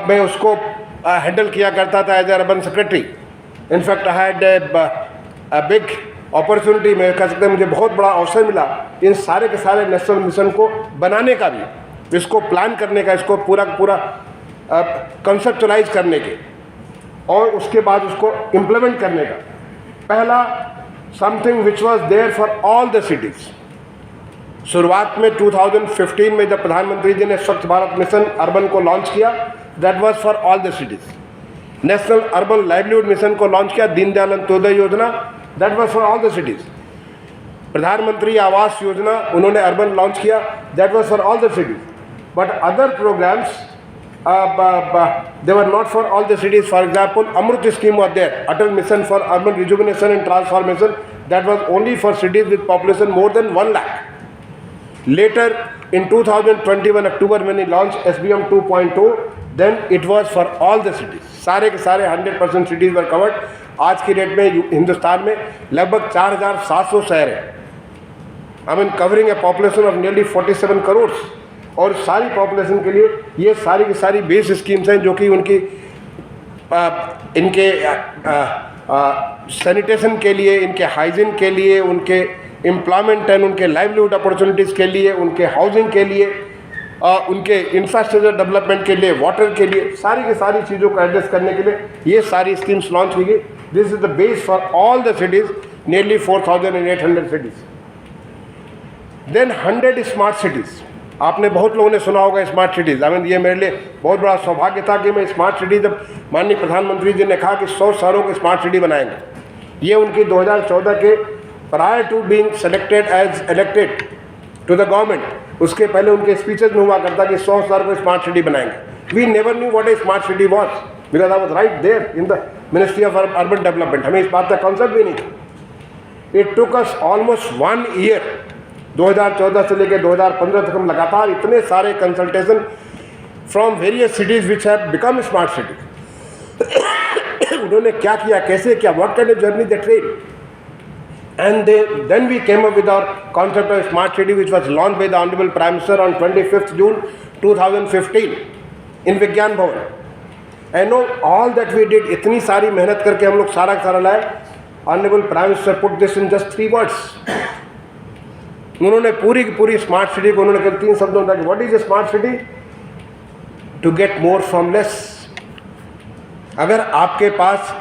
Speaker 1: मैं उसको हैंडल किया करता था as a urban secretary. In fact I had a big opportunity, मैं कह सकता हूँ मुझे बहुत बड़ा अवसर मिला इन सारे के सारे नेशनल मिशन को बनाने का भी, इसको प्लान करने का, इसको पूरा कंसेप्चुलाइज करने के, और उसके बाद उसको इम्प्लीमेंट करने का. पहला, something which was there for all the cities. शुरुआत में 2015 में जब प्रधानमंत्री जी ने स्वच्छ भारत मिशन अर्बन को लॉन्च किया, that was for all the cities. National urban livelihood mission को लॉन्च किया, Deendayal Antyodaya Yojana, that was for all the cities. Pradhan Mantri Awas Yojana उन्होंने अर्बन लॉन्च किया, that was for all the cities. But other programs they were not for all the cities. For example, Amrut scheme was there, Atal Mission for Urban Rejuvenation and Transformation, that was only for cities with population more than 1 lakh. Later, in 2021 October, when he launched SBM 2.0, then it was for all the cities. सारे के सारे 100% cities were covered. आज की date में हिंदुस्तान में लगभग 4,700 शहर हैं. I mean covering a population of nearly 47 crores. और सारी पॉपुलेशन के लिए ये सारी की सारी बेस स्कीम्स हैं जो कि उनकी इनके सैनिटेशन के लिए, इनके हाइजीन के लिए, उनके एम्प्लॉयमेंट एंड उनके लाइवलीहुड अपॉर्चुनिटीज़ के लिए, उनके हाउसिंग के लिए, उनके इंफ्रास्ट्रक्चर डेवलपमेंट के लिए, वाटर के लिए, सारी की सारी चीज़ों को एड्रेस करने के लिए ये सारी स्कीम्स लॉन्च की गई. This is the base for all the cities, nearly 4,800 cities. Then 100 smart cities. आपने बहुत लोगों ने सुना होगा स्मार्ट सिटीज़. आई मीन ये मेरे लिए बहुत बड़ा सौभाग्य था कि मैं स्मार्ट सिटी, जब माननीय प्रधानमंत्री जी ने कहा कि 100 शहरों को स्मार्ट सिटी बनाएंगे, ये उनकी 2014 के prior to being selected as elected to the government, उसके पहले उनके स्पीचेज में हुआ करता कि 100 शहर को स्मार्ट सिटी बनाएंगे. We never knew what a smart city was, because I was right there in the ministry of urban development. हमें इस बात का कॉन्सेप्ट भी नहीं था. It took us almost 1 year. 2014 से लेकर 2015 तक हम लगातार इतने सारे consultation from various cities which have become smart city. उन्होंने क्या किया, कैसे किया, what kind of journey they tread, and then we came up with our concept of smart city which was launch by the honourable prime minister on 25 June 2015 in Vigyan Bhawan. And no all that we did, इतनी सारी मेहनत करके हम लोग सारा सारा लाए. Honourable prime minister put this in just 3 words. उन्होंने पूरी की पूरी स्मार्ट सिटी को उन्होंने केवल 3 शब्दों में कहा. What is a smart city? To get more from less. अगर आपके पास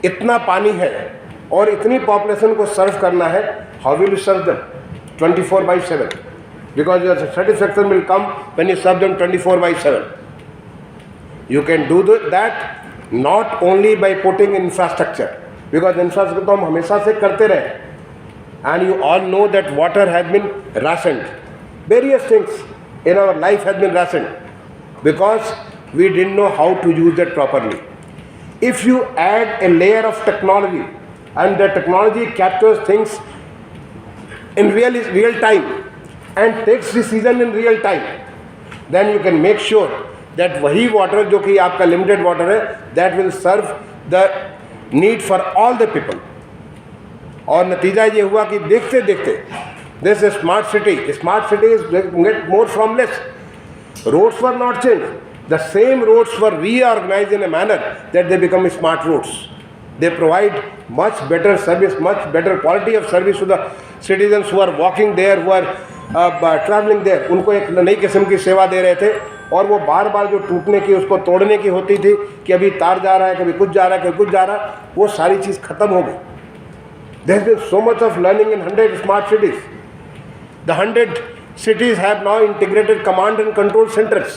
Speaker 1: इतना पानी है और इतनी पॉपुलेशन को सर्व करना है, how will you serve them 24/7? Because your satisfaction will come when you serve them 24/7. You can do that not only by putting infrastructure, because infrastructure तो हम हमेशा से करते रहे. And you all know that water has been rationed. Various things in our life has been rationed because we didn't know how to use it properly. If you add a layer of technology and the technology captures things in real time and takes decision in real time, then you can make sure that वही water जो कि आपका limited water है, that will serve the need for all the people. और नतीजा ये हुआ कि देखते देखते this smart city is get more from less. Roads were not change, the same roads were reorganize in a manner that they become smart roads. They provide much better service, much better quality of service to the citizens who are walking there, who are travelling there. उनको एक नई किस्म की सेवा दे रहे थे. और वो बार बार जो टूटने की, उसको तोड़ने की होती थी कि अभी तार जा रहा है, कभी कुछ जा रहा है, कभी कुछ जा रहा है, वो सारी चीज़ खत्म हो गई. There has been so much of learning in 100 smart cities. The 100 cities have now integrated command and control centers.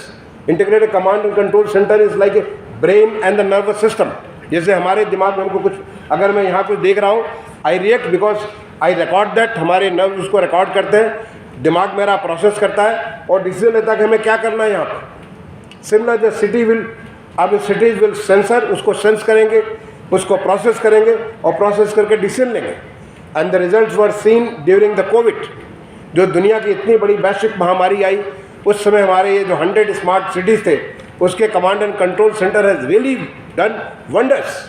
Speaker 1: Integrated command and control center is like a brain and the nervous system. जैसे हमारे दिमाग में हमको कुछ, अगर मैं यहाँ कुछ देख रहा हूँ, I react because I record that. हमारे नर्व उसको रिकॉर्ड करते हैं, दिमाग मेरा प्रोसेस करता है और डिसीजन लेता है कि हमें क्या करना है यहाँ पर. सिमिलर द सिटी विल, अब सिटीज विल सेंसर, उसको सेंस करेंगे, उसको प्रोसेस करेंगे और प्रोसेस करके डिसीजन लेंगे. And the results were seen during the Covid. जो दुनिया की इतनी बड़ी वैश्विक महामारी आई, उस समय हमारे ये जो 100 स्मार्ट सिटीज़ थे, उसके command and control centre has really done wonders.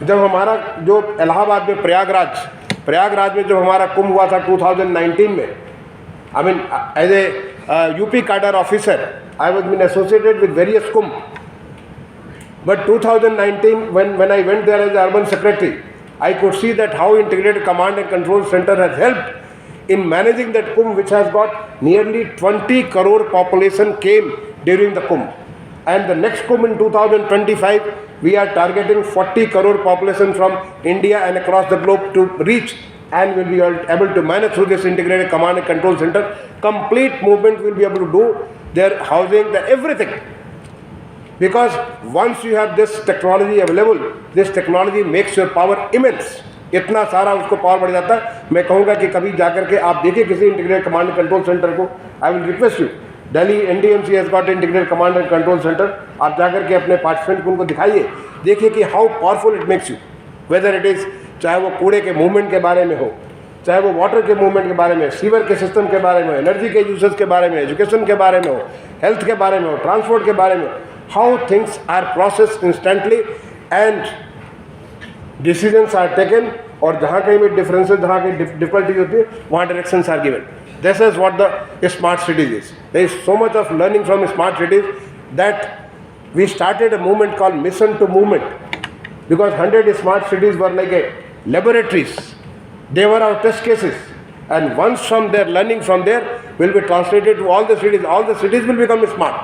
Speaker 1: जब हमारा जो इलाहाबाद में प्रयागराज में जब हमारा कुंभ हुआ था 2019 में, I mean as a UP cadre officer I was been associated with various Kumbh. But 2019, when I went there as urban secretary, I could see that how integrated command and control center has helped in managing that Kumbh, which has got nearly 20 crore population came during the Kumbh. And the next Kumbh in 2025, we are targeting 40 crore population from India and across the globe to reach, and will be able to manage through this integrated command and control center. Complete movement will be able to do their housing, their everything. Because once you have this technology available, this technology makes your power immense. इतना सारा उसको power बढ़ जाता है. मैं कहूँगा कि कभी जाकर के आप देखिए किसी इंटीग्रेटेड कमांड कंट्रोल सेंटर को. I will request you Delhi NDMC has got integrated command and control centre. आप जाकर के अपने पार्टिसिपेंट को उनको दिखाइए, देखिए कि how powerful it makes you, weather it is, चाहे वो कूड़े के मूवमेंट के बारे में हो, चाहे वो वाटर के मूवमेंट के बारे में, सीवर के सिस्टम के बारे में, एनर्जी के यूजेस के बारे में, एजुकेशन के बारे में हो, हेल्थ के बारे में हो, ट्रांसपोर्ट के बारे में, how things are processed instantly and decisions are taken, और जहाँ कहीं भी डिफरेंसेस, जहाँ कहीं डिफिकल्टी होती है, वहाँ directions are given. This is what the smart cities is. There is so much of learning from smart cities that we started a movement called mission to movement, because 100 smart cities were like a laboratories. They were our test cases, and once from there, learning from there will be translated to all the cities. All the cities will become smart,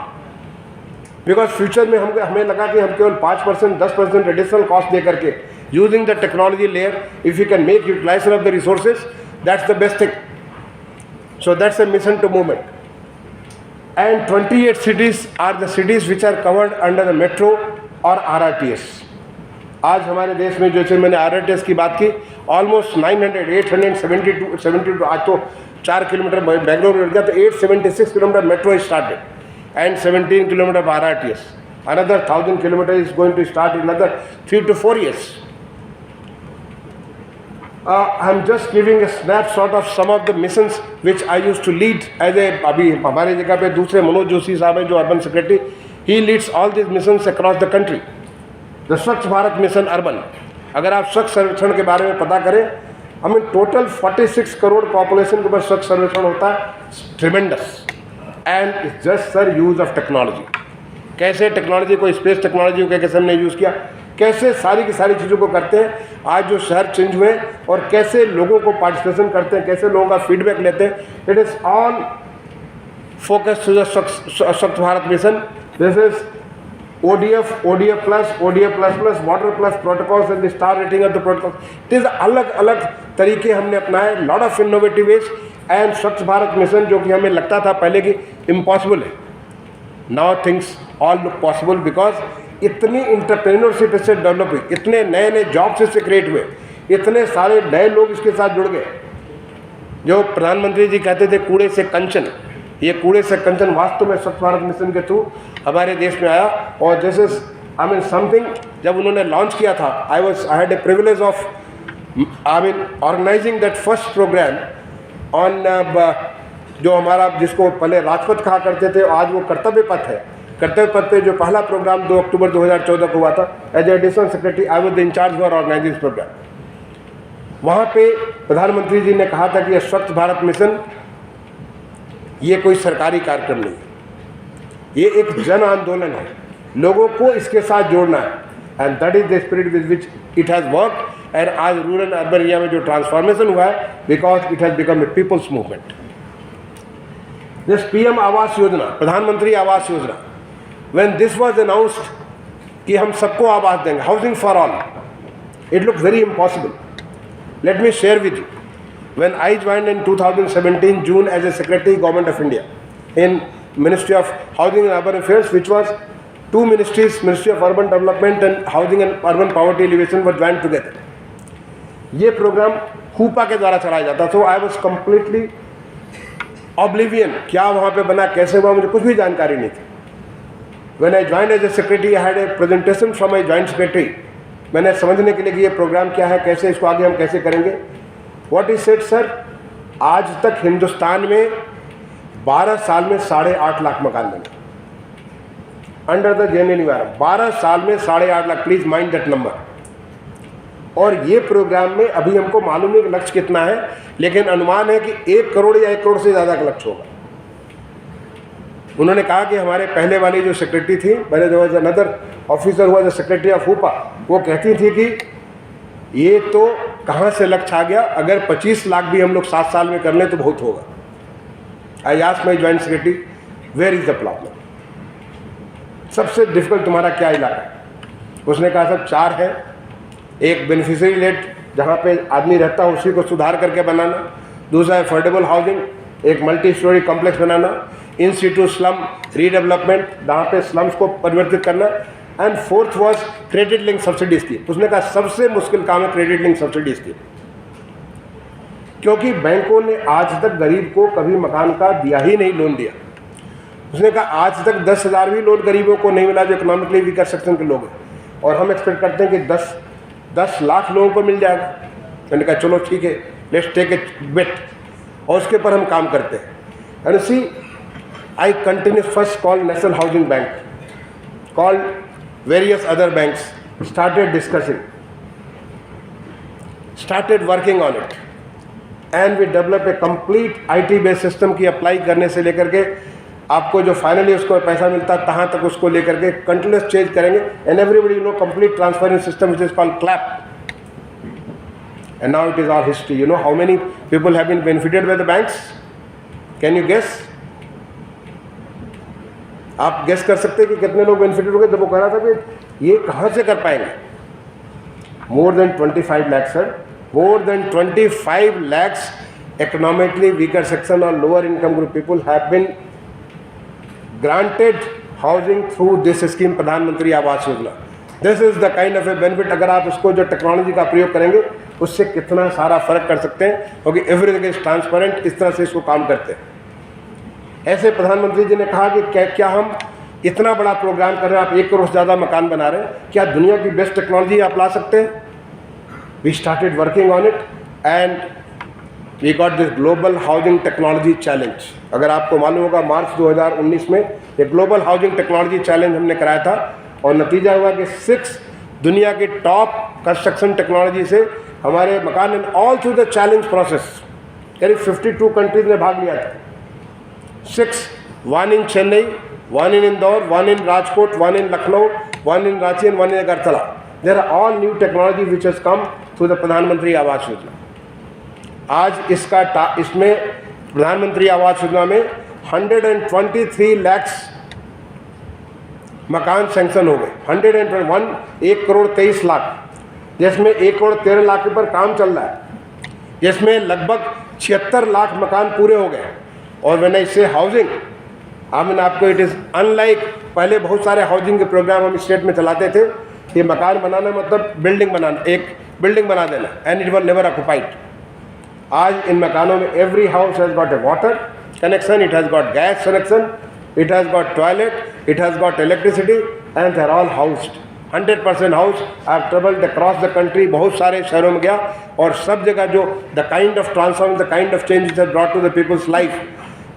Speaker 1: because future में हमें लगा कि हम केवल 5%, 10% additional cost दे करके using the technology layer, if you can make utilization of the resources, that's the best thing. So that's a mission to movement. And 28 cities are the cities which are covered under the metro or RRTS. आज हमारे देश में, जैसे मैंने RRTS की बात की, almost 872, आज तो 4 किलोमीटर बेंगलोर में गया, तो 876 kilometre metro started and 17 kilometre RRTS. Another 1000 kilometers is going to start in another 3 to 4 years. I'm just giving a snapshot of some of the missions which I used to lead as a, अभी हमारे जगह पे दूसरे मनोज जोशी साहब हैं जो urban secretary, he leads all these missions across the country. The Swachh Bharat mission urban, अगर आप स्वच्छ सर्वेक्षण के बारे में पता करें, हमें टोटल 46 करोड़ पॉपुलेशन के ऊपर स्वच्छ सर्वेक्षण होता है, tremendous, and it's just sir use of technology. कैसे टेक्नोलॉजी को, स्पेस टेक्नोलॉजी को कैसे हमने यूज़ किया, कैसे सारी की सारी चीज़ों को करते हैं, आज जो शहर चेंज हुए और कैसे लोगों को पार्टिसिपेशन करते हैं, कैसे लोगों का फीडबैक लेते हैं, it is all focus to the Swachh Bharat mission. This is ODF, ODF plus, water plus protocols and the star rating of the protocols. It is अलग अलग तरीके हमने अपनाए, lot of innovative ways, and स्वच्छ भारत मिशन जो कि हमें लगता था पहले कि impossible है, now things all look possible because इतनी इंटरप्रेन्योरशिप इससे डेवलप हुई, इतने नए नए जॉब्स इससे क्रिएट हुए, इतने सारे नए लोग इसके साथ जुड़ गए। जो प्रधानमंत्री जी कहते थे कूड़े से कंचन, ये कूड़े से कंचन वास्तव में स्वच्छ भारत मिशन के थ्रू हमारे देश में आया। और जैसे आई मीन समथिंग, जब उन्होंने लॉन्च किया था, I had a privilege of organizing that first program on जो हमारा, जिसको पहले राजपथ कहा करते थे, आज वो कर्तव्य पथ है। कर्तव्य पथ पे जो पहला प्रोग्राम 2 अक्टूबर 2014 को हुआ था, as additional secretary I was the in charge for organizing this program. वहाँ पे प्रधानमंत्री जी ने कहा था कि ये स्वच्छ भारत मिशन ये कोई सरकारी कार्यक्रम नहीं है, ये एक जन आंदोलन है, लोगों को इसके साथ जोड़ना है, and that is the spirit with which it has work. And आज रूरल अर्बन एरिया में जो ट्रांसफॉर्मेशन हुआ है, because it has become A people's movement. This PM Awas Yojana, प्रधानमंत्री आवास योजना, व्हेन दिस वाज अनाउंस्ड कि हम सबको आवास देंगे, housing for all, it look very impossible. Let me share with you, when I joined in 2017 June as a Secretary Government of India in Ministry of Housing and Urban Affairs, which was 2 ministries, Ministry of Urban Development and Housing and Urban Poverty Alleviation were joined together. ये programme हुपा के द्वारा चलाया जाता, so I was completely oblivion, क्या वहाँ पे बना, कैसे हुआ, मुझे कुछ भी जानकारी नहीं थी। When I joined as a secretary, I had a presentation from my joint secretary, मैंने समझने के लिए कि ये प्रोग्राम क्या है, कैसे इसको आगे हम कैसे करेंगे। What he said, सर, आज तक हिंदुस्तान में 12 साल में 8.5 लाख मकान बने अंडर द JNNURM। 12 साल में 8.5 lakh, please mind that number. और ये प्रोग्राम में अभी हमको मालूम नहीं कि लक्ष्य कितना है, लेकिन अनुमान है कि 1 करोड़ या 1 करोड़ से ज़्यादा का लक्ष्य होगा। उन्होंने कहा कि हमारे पहले वाली जो सेक्रेटरी थी, पहले जो अनदर ऑफिसर हुआ जो सेक्रेटरी ऑफ हुपा, वो कहती थी कि ये तो कहाँ से लक्ष्य आ गया, अगर 25 लाख भी हम लोग 7 साल में कर लें तो बहुत होगा। I asked my joint secretary, where is the problem, सबसे डिफिकल्ट तुम्हारा क्या इलाका है? उसने कहा सब 4 है। एक बेनिफिशियरी लेट, जहाँ पे आदमी रहता है उसी को सुधार करके बनाना, दूसरा अफोर्डेबल हाउसिंग, एक मल्टी स्टोरी कॉम्प्लेक्स बनाना, इन सिटू स्लम रीडेवलपमेंट, जहाँ पे स्लम्स को परिवर्तित करना, and fourth was credit link subsidy scheme. उसने कहा सबसे मुश्किल काम है क्रेडिट लिंक सब्सिडी स्कीम, क्योंकि बैंकों ने आज तक गरीब को कभी मकान का दिया ही नहीं, लोन दिया। उसने कहा आज तक 10,000 भी लोन गरीबों को नहीं मिला जो इकोनॉमिकली वीकर सेक्शन के लोग हैं, और हम एक्सपेक्ट करते हैं कि 10 लाख लोगों को मिल जाएगा। मैंने कहा चलो ठीक है, लेट्स टेक ए बेट, और उसके ऊपर हम काम करते हैं। And see I continue first call national housing bank, call various other banks, started discussing, started working on it, and we developed a complete IT based system की अप्लाई करने से लेकर के आपको जो फाइनली उसको पैसा मिलता है तहाँ तक उसको लेकर के कंटिन्यूस चेंज करेंगे। And everybody know complete transparent system which is called clap, and now it is our history. You know how many people have been benefited by the banks? Can you guess? आप guess कर सकते हैं कि कितने लोग benefited हो गए जब वो कह रहा था कि ये कहाँ से कर पाएंगे? More than 25 lakh sir, more than 25 lakhs economically weaker section or lower income group people have been granted housing through this scheme, प्रधानमंत्री आवास योजना। This is the kind of A benefit. अगर आप उसको जो टेक्नोलॉजी का प्रयोग करेंगे उससे कितना सारा फर्क कर सकते हैं, क्योंकि एवरीथिंग इज ट्रांसपेरेंट, इस तरह से इसको काम करते हैं। ऐसे प्रधानमंत्री जी ने कहा कि क्या हम इतना बड़ा प्रोग्राम कर रहे हैं, आप 1 करोड़ से ज़्यादा मकान बना रहे हैं, क्या दुनिया की बेस्ट टेक्नोलॉजी आप ला सकते हैं? We started working on it and we got this global housing technology challenge. अगर आपको मालूम होगा मार्च 2019 में एक ग्लोबल हाउसिंग टेक्नोलॉजी चैलेंज हमने कराया था, और नतीजा हुआ कि 6 दुनिया की टॉप कंस्ट्रक्शन टेक्नोलॉजी से हमारे मकान in all through the challenge process करीब 52 कंट्रीज ने भाग लिया था। 6, 1 in Chennai, 1 in Indore, 1 in Rajkot, 1 in Lucknow, 1 in Ranchi and 1 in Agartala. There are all new technology which has come through the प्रधानमंत्री आवास योजना। आज इसमें प्रधानमंत्री आवास योजना में 123 lakhs मकान सैंक्शन हो गए। 1 करोड़ 23 लाख, जिसमें 1 करोड़ 13 लाख के ऊपर काम चल रहा है, जिसमें लगभग 76 लाख मकान पूरे हो गए। और व्हेन आई से हाउसिंग, आमिन आपको इट इज़ अनलाइक, पहले बहुत सारे हाउसिंग के प्रोग्राम हम स्टेट में चलाते थे। ये मकान बनाना मतलब बिल्डिंग बनाना, एक बिल्डिंग बना देना, and it was never occupied. आज इन मकानों में every house has got a water connection, it has got gas connection, it has got toilet, it has got electricity, and they are all housed 100% house. I have travelled across the country, बहुत सारे शहरों में गया, और सब जगह जो the kind of transform, the kind of change it has brought to the people's life.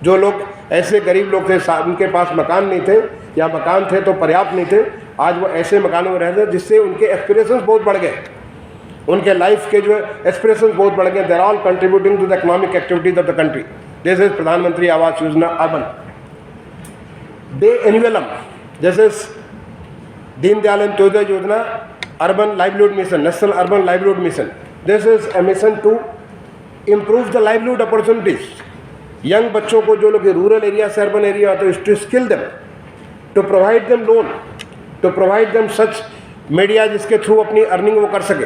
Speaker 1: जो लोग ऐसे गरीब लोग थे, उनके पास मकान नहीं थे, या मकान थे तो पर्याप्त नहीं थे, आज वो ऐसे मकानों में रहते हैं जिससे उनके एस्पिरेशंस बहुत बढ़ गए, उनके लाइफ के जो एस्पिरेशंस बहुत बढ़ गए। They are all contributing to the economic activities of the country. This is Pradhan Mantri Awas योजना अर्बन। डे एन्युअलम, जैसे Deendayal Antyodaya Yojana, urban livelihood mission, national urban livelihood mission. This is a mission to improve the livelihood opportunities. Young बच्चों को, जो लोग rural area से urban area आते हैं, to skill them, to provide them loan, to provide them such media जिसके through अपनी earning वो कर सके।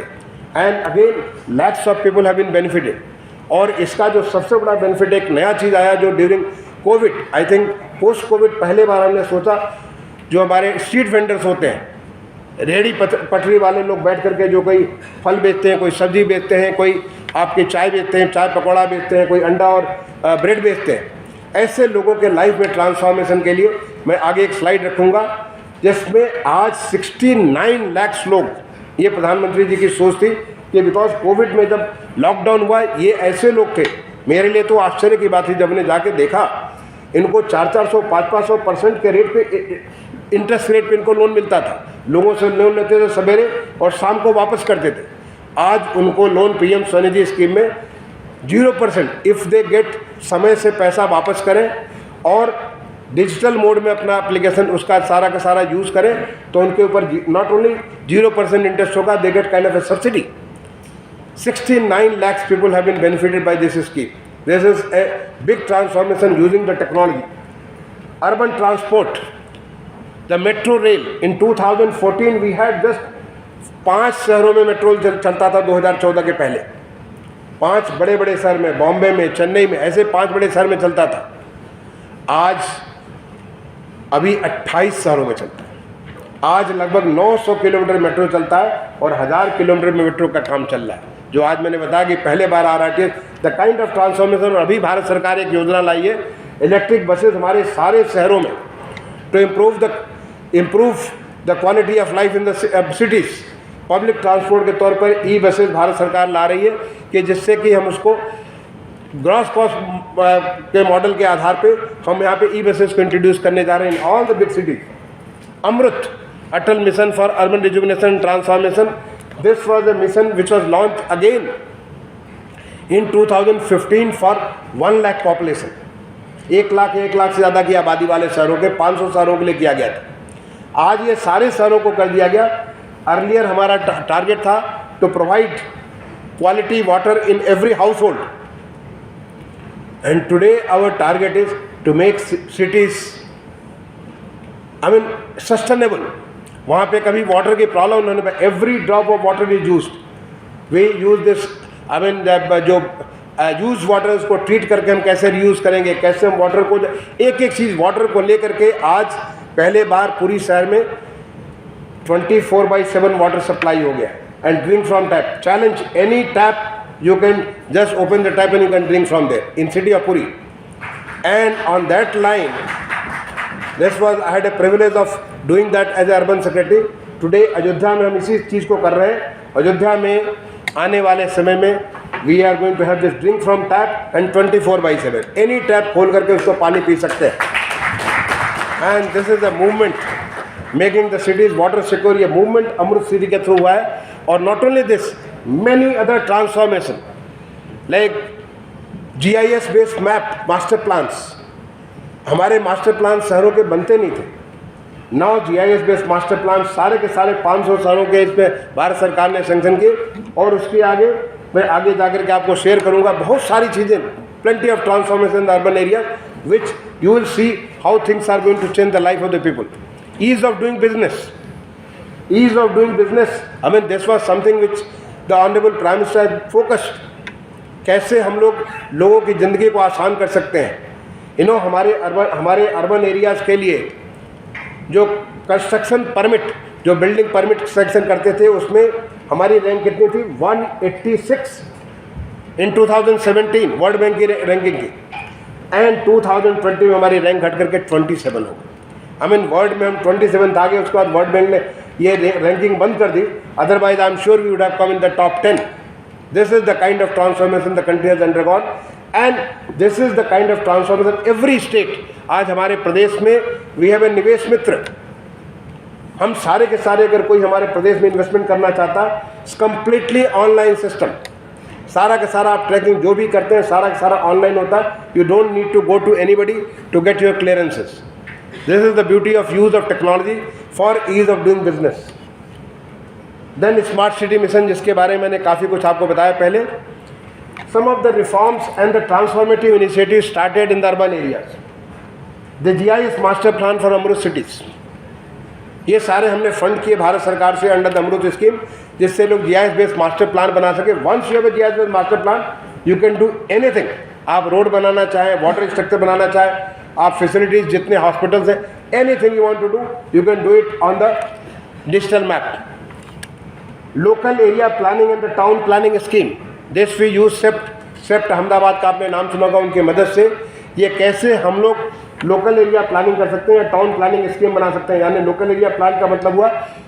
Speaker 1: And again lakhs of people have been benefited. और इसका जो सबसे बड़ा बेनिफिट, एक नया चीज़ आया जो during Covid, I think post Covid पहले बार हमने सोचा, जो हमारे स्ट्रीट वेंडर्स होते हैं, रेहड़ी पटरी वाले लोग बैठ करके जो कोई फल बेचते हैं, कोई सब्जी बेचते हैं, कोई आपकी चाय बेचते हैं, चाय पकौड़ा बेचते हैं, कोई अंडा और ब्रेड बेचते हैं, ऐसे लोगों के लाइफ में ट्रांसफॉर्मेशन के लिए मैं आगे एक स्लाइड रखूँगा, जिसमें आज 69 लाख लोग, ये प्रधानमंत्री जी की सोच थी कि बिकॉज कोविड में जब लॉकडाउन हुआ, ये ऐसे लोग थे, मेरे लिए तो आश्चर्य की बात थी जब मैंने जाके देखा, इनको 400-500% के रेट पे, इंटरेस्ट रेट पे इनको लोन मिलता था। लोगों से लोन लेते थे सवेरे और शाम को वापस करते थे। आज उनको लोन पीएम स्वनिधि स्कीम में 0% इफ़ दे गेट, समय से पैसा वापस करें और डिजिटल मोड में अपना एप्लीकेशन उसका सारा का सारा यूज़ करें, तो उनके ऊपर नॉट ओनली 0% इंटरेस्ट होगा, they get kind of A subsidy. 69 lakhs people have been benefited by this scheme. This is a big transformation using the technology. Urban transport, the metro rail. In 2014 we had just 5 शहरों में metro चलता था 2014 के पहले। 5 बड़े बड़े शहर में, बॉम्बे में, चेन्नई में, ऐसे 5 बड़े शहर में चलता था। आज अभी 28 शहरों में चलता है। आज लगभग 900 किलोमीटर मेट्रो चलता है और 1000 किलोमीटर में मेट्रो का काम चल रहा है। जो आज मैंने बताया कि पहले बार आ रहा है द काइंड ऑफ ट्रांसफॉर्मेशन। और अभी भारत सरकार एक योजना लाई है इलेक्ट्रिक बसेस हमारे सारे शहरों में to improve the quality of life in the cities. Public transport के तौर पर ई बसेस भारत सरकार ला रही है कि जिससे कि हम उसको ग्रॉस कॉस्ट के मॉडल के आधार पे हम यहाँ पे ई बसेस को इंट्रोड्यूस करने जा रहे हैं in all the big cities. AMRUT Atal mission for urban rejuvenation and transformation, this was a mission which was launch again in 2015 for 1 lakh population. 1 lakh से ज़्यादा की आबादी वाले शहरों के 500 शहरों के लिए किया गया था। आज ये सारे शहरों को कर दिया गया। अर्लियर हमारा टारगेट था to provide quality water in every household, and today our target is to make cities sustainable. वहाँ पे कभी वाटर की प्रॉब्लम नहीं है। Every drop of water is used. We use this जो यूज वाटर उसको treat करके हम कैसे रीयूज़ करेंगे, कैसे हम वाटर को एक चीज़ वाटर को लेकर के आज पहले बार पूरी शहर में 24/7 वाटर सप्लाई हो गया। And drink from tap, challenge any tap, you can just open the tap and you can drink from there in city of Puri. And on that line, I had a privilege of doing that as a urban secretary. Today Ayodhya में हम इसी चीज़ को कर रहे हैं। अयोध्या में आने वाले समय में we are going to have this drink from tap and 24/7 any tap खोल करके उसको पानी पी सकते हैं। And this is a movement making the cities water secure। ये movement अमृत सिटी के थ्रू हुआ है। और not only this, many other transformation like GIS based map master plans। हमारे मास्टर प्लान शहरों के बनते नहीं थे। Now GIS based master plan सारे के सारे 500 शहरों के इसमें भारत सरकार ने सैंक्शन किए। और उसके आगे मैं आगे जाकर के आपको शेयर करूंगा बहुत सारी चीज़ें, plenty of transformation in the urban areas which you will see how things are going to change the life of the people। Ease of doing business, ease of doing business, this was something which the honorable Prime Minister has focused। कैसे हम लोगों की ज़िंदगी को आसान कर सकते हैं। हमारे अर्बन एरियाज़ के लिए जो कंस्ट्रक्शन परमिट, जो बिल्डिंग परमिट सेक्शन करते थे, उसमें हमारी रैंक कितनी थी? 186 इन 2017 वर्ल्ड बैंक की रैंकिंग की। एंड 2020 में हमारी रैंक घट करके 27 हो गई। वर्ल्ड में हम 27 आ गए। उसके बाद वर्ल्ड बैंक ने ये रैंकिंग बंद कर दी। Otherwise I am sure we would have come in the top 10। This is the kind of transformation the country has undergone, and this is the kind of transformation every state. आज हमारे प्रदेश में we have a निवेश मित्र। हम सारे के सारे अगर कोई हमारे प्रदेश में इन्वेस्टमेंट करना चाहता, इट्स कम्प्लीटली ऑनलाइन सिस्टम। सारा का सारा आप ट्रैकिंग जो भी करते हैं सारा का सारा ऑनलाइन होता है। You don't need to go to anybody to get your clearances. This is the beauty of use of technology for ease of doing business। Then smart city mission, जिसके बारे में मैंने काफ़ी कुछ आपको बताया पहले। Some of the reforms and the transformative initiatives started in the urban areas। The GIS master plan for Amrit cities, ये सारे हमने फंड किए भारत सरकार से अंडर द अमृत स्कीम, जिससे लोग GIS बेस्ड मास्टर प्लान बना सके। Once you have a GIS based master plan you can do anything. आप रोड बनाना चाहें, वाटर स्ट्रक्चर बनाना चाहें, आप फैसिलिटीज़ जितने हॉस्पिटल्स हैं, anything you want to do you can do it on the digital map. Local area planning and the town planning scheme, this we use CEPT Ahmedabad का आपने नाम सुना होगा। उनकी मदद से ये कैसे हम लोग लोकल एरिया प्लानिंग कर सकते हैं, टाउन प्लानिंग स्कीम बना सकते हैं। यानी लोकल एरिया प्लान का मतलब हुआ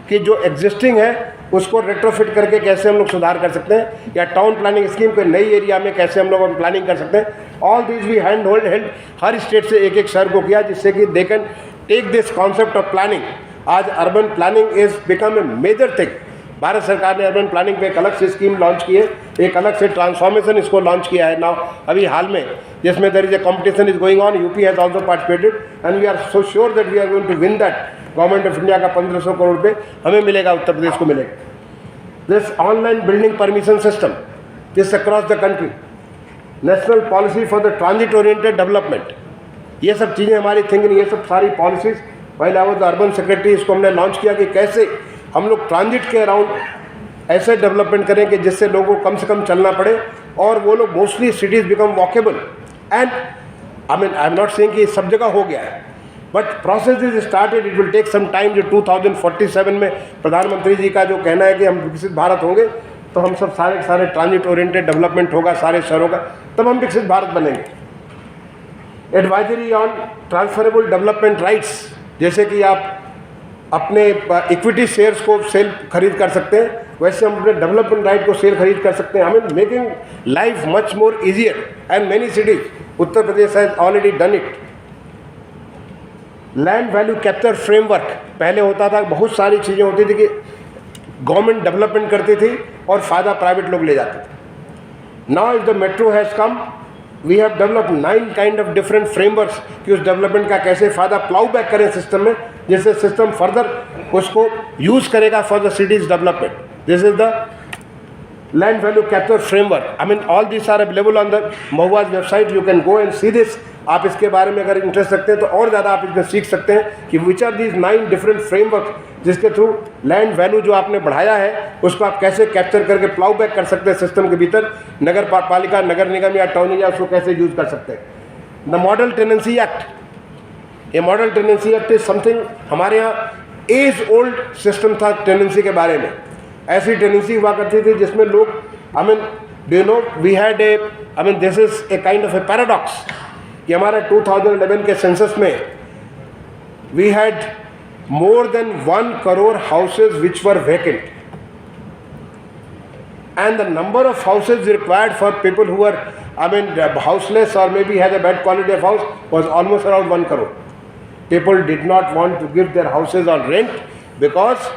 Speaker 1: कि जो एग्जिस्टिंग है उसको रेट्रोफिट करके कैसे हम लोग सुधार कर सकते हैं, या टाउन प्लानिंग स्कीम के नई एरिया में कैसे हम लोग प्लानिंग कर सकते हैं। ऑल दिस वी हैंड हर स्टेट से एक शहर को किया, जिससे कि they can take this concept of planning. आज urban planning is become a major thing. Bharat सरकार ने अर्बन प्लानिंग पे एक अलग से स्कीम लॉन्च की है, एक अलग से ट्रांसफॉर्मेशन इसको लॉन्च किया है नाउ अभी हाल में, जिसमें there is a competition is going on. UP has also participated and we are so sure that we are going to win that. Government of India का 1500 करोड़ रुपये हमें मिलेगा, उत्तर प्रदेश को मिलेगा। This online building permission system, this across the country, national policy for the transit oriented development, ये सब चीज़ें हमारी थिंकिंग, ये सब सारी policies while I was the urban secretary, इसको हमने लॉन्च किया कि कैसे हम लोग ट्रांजिट के अराउंड ऐसे डेवलपमेंट करें कि जिससे लोगों को कम से कम चलना पड़े और वो लोग mostly cities become walkable. And I am not saying कि सब जगह हो गया है, but process is started, it will take some time. जो 2047 में प्रधानमंत्री जी का जो कहना है कि हम विकसित भारत होंगे, तो हम सब सारे ट्रांजिट ओरिएंटेड डेवलपमेंट होगा सारे शहरों का, तब हम विकसित भारत बनेंगे। Advisory on transferable development rights, जैसे कि आप अपने इक्विटी शेयर्स को सेल खरीद कर सकते हैं, वैसे हम अपने डेवलपमेंट राइट को सेल खरीद कर सकते हैं। I mean making life much more easier and many cities, Uttar Pradesh has already done it. Land value capture framework, पहले होता था, बहुत सारी चीज़ें होती थी कि गवर्नमेंट डेवलपमेंट करती थी और फ़ायदा प्राइवेट लोग ले जाते थे। Now if the metro has come, we have developed 9 kind of different frameworks कि उस डेवलपमेंट का कैसे फ़ायदा प्लाउ बैक करें सिस्टम में, जिससे सिस्टम फर्दर उसको यूज़ करेगा for the cities development. This is the land value capture framework. I mean all these are available on the Mahua's website. You can go and see this. आप इसके बारे में अगर interest रखते हैं तो और ज़्यादा आप इसमें सीख सकते हैं कि which are these 9 different framework जिसके थ्रू लैंड वैल्यू जो आपने बढ़ाया है उसको आप कैसे कैप्चर करके प्लाउ बैक कर सकते हैं सिस्टम के भीतर, नगर पालिका, नगर निगम या टाउन या उसको कैसे यूज कर सकते हैं। द मॉडल टेनेंसी एक्ट, ये model tenancy act is something, हमारे यहाँ एज ओल्ड सिस्टम था टेनेंसी के बारे में। ऐसी टेनेंसी हुआ करती थी जिसमें लोग, I mean do you know we had a, I mean this is a kind of a paradox कि हमारा 2011 के सेंसस में we had more than 1 crore houses which were vacant, and the number of houses required for people who were, I mean, houseless or maybe had a bad quality of house was almost around 1 crore. People did not want to give their houses on rent because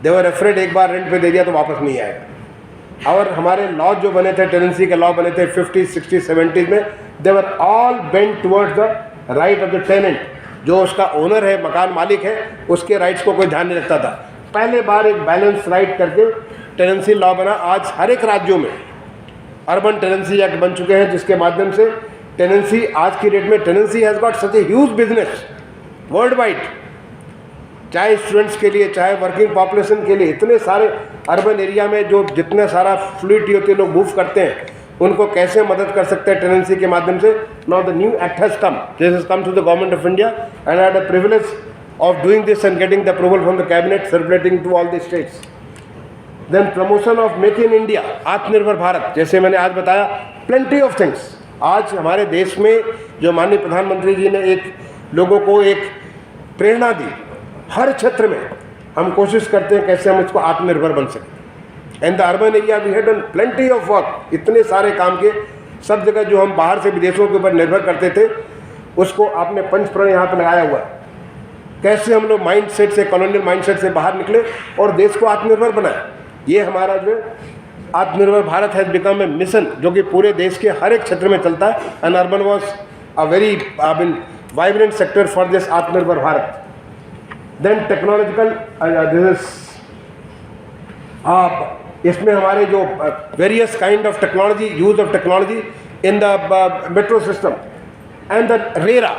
Speaker 1: they were afraid एक बार rent पे दे दिया तो वापस नहीं आएगा। और हमारे law जो बने थे, टेनेंसी के लॉ बने थे 50s, 60s, 70s में, they were all bent towards the right of the tenant, जो उसका ओनर है, मकान मालिक है, उसके राइट्स को कोई ध्यान नहीं रखता था। पहले बार एक बैलेंस राइट करके टेनेंसी लॉ बना। आज हर एक राज्यों में अर्बन टेनेंसी एक्ट बन चुके हैं जिसके माध्यम से टेनेंसी, आज की डेट में tenancy has got such a huge business world wide, चाहे स्टूडेंट्स के लिए, चाहे वर्किंग पॉपुलेशन के लिए। इतने सारे अर्बन एरिया में जो जितने सारा फ्लूइडिटी होती है, लोग मूव करते हैं, उनको कैसे मदद कर सकते हैं टेनेंसी के माध्यम से। Now the new act has come, this has come to the government of India and I had the privilege of doing this and getting the approval from the cabinet, circulating to all the states. Then promotion of make in India, Atmanirbhar Bharat, जैसे मैंने आज बताया, plenty of things. आज हमारे देश में जो माननीय प्रधानमंत्री जी ने एक लोगों को एक प्रेरणा दी, हर क्षेत्र में हम कोशिश करते हैं कैसे हम इसको आत्मनिर्भर बन सकें। And the urban area we had done plenty of work, इतने सारे काम के, सब जगह जो हम बाहर से विदेशों के ऊपर निर्भर करते थे उसको आपने पंचप्रण यहाँ पर लगाया हुआ है। कैसे हम लोग माइंड सेट से, कॉलोनियल माइंड सेट से बाहर निकले और देश को आत्मनिर्भर बनाए। ये हमारा जो आत्मनिर्भर Bharat has become A mission जो कि पूरे देश के हर एक क्षेत्र में चलता है। And urban was a very vibrant sector for this Atmanirbhar Bharat. Then technological, इसमें हमारे जो various kind of technology, use of technology in the metro system and the RERA.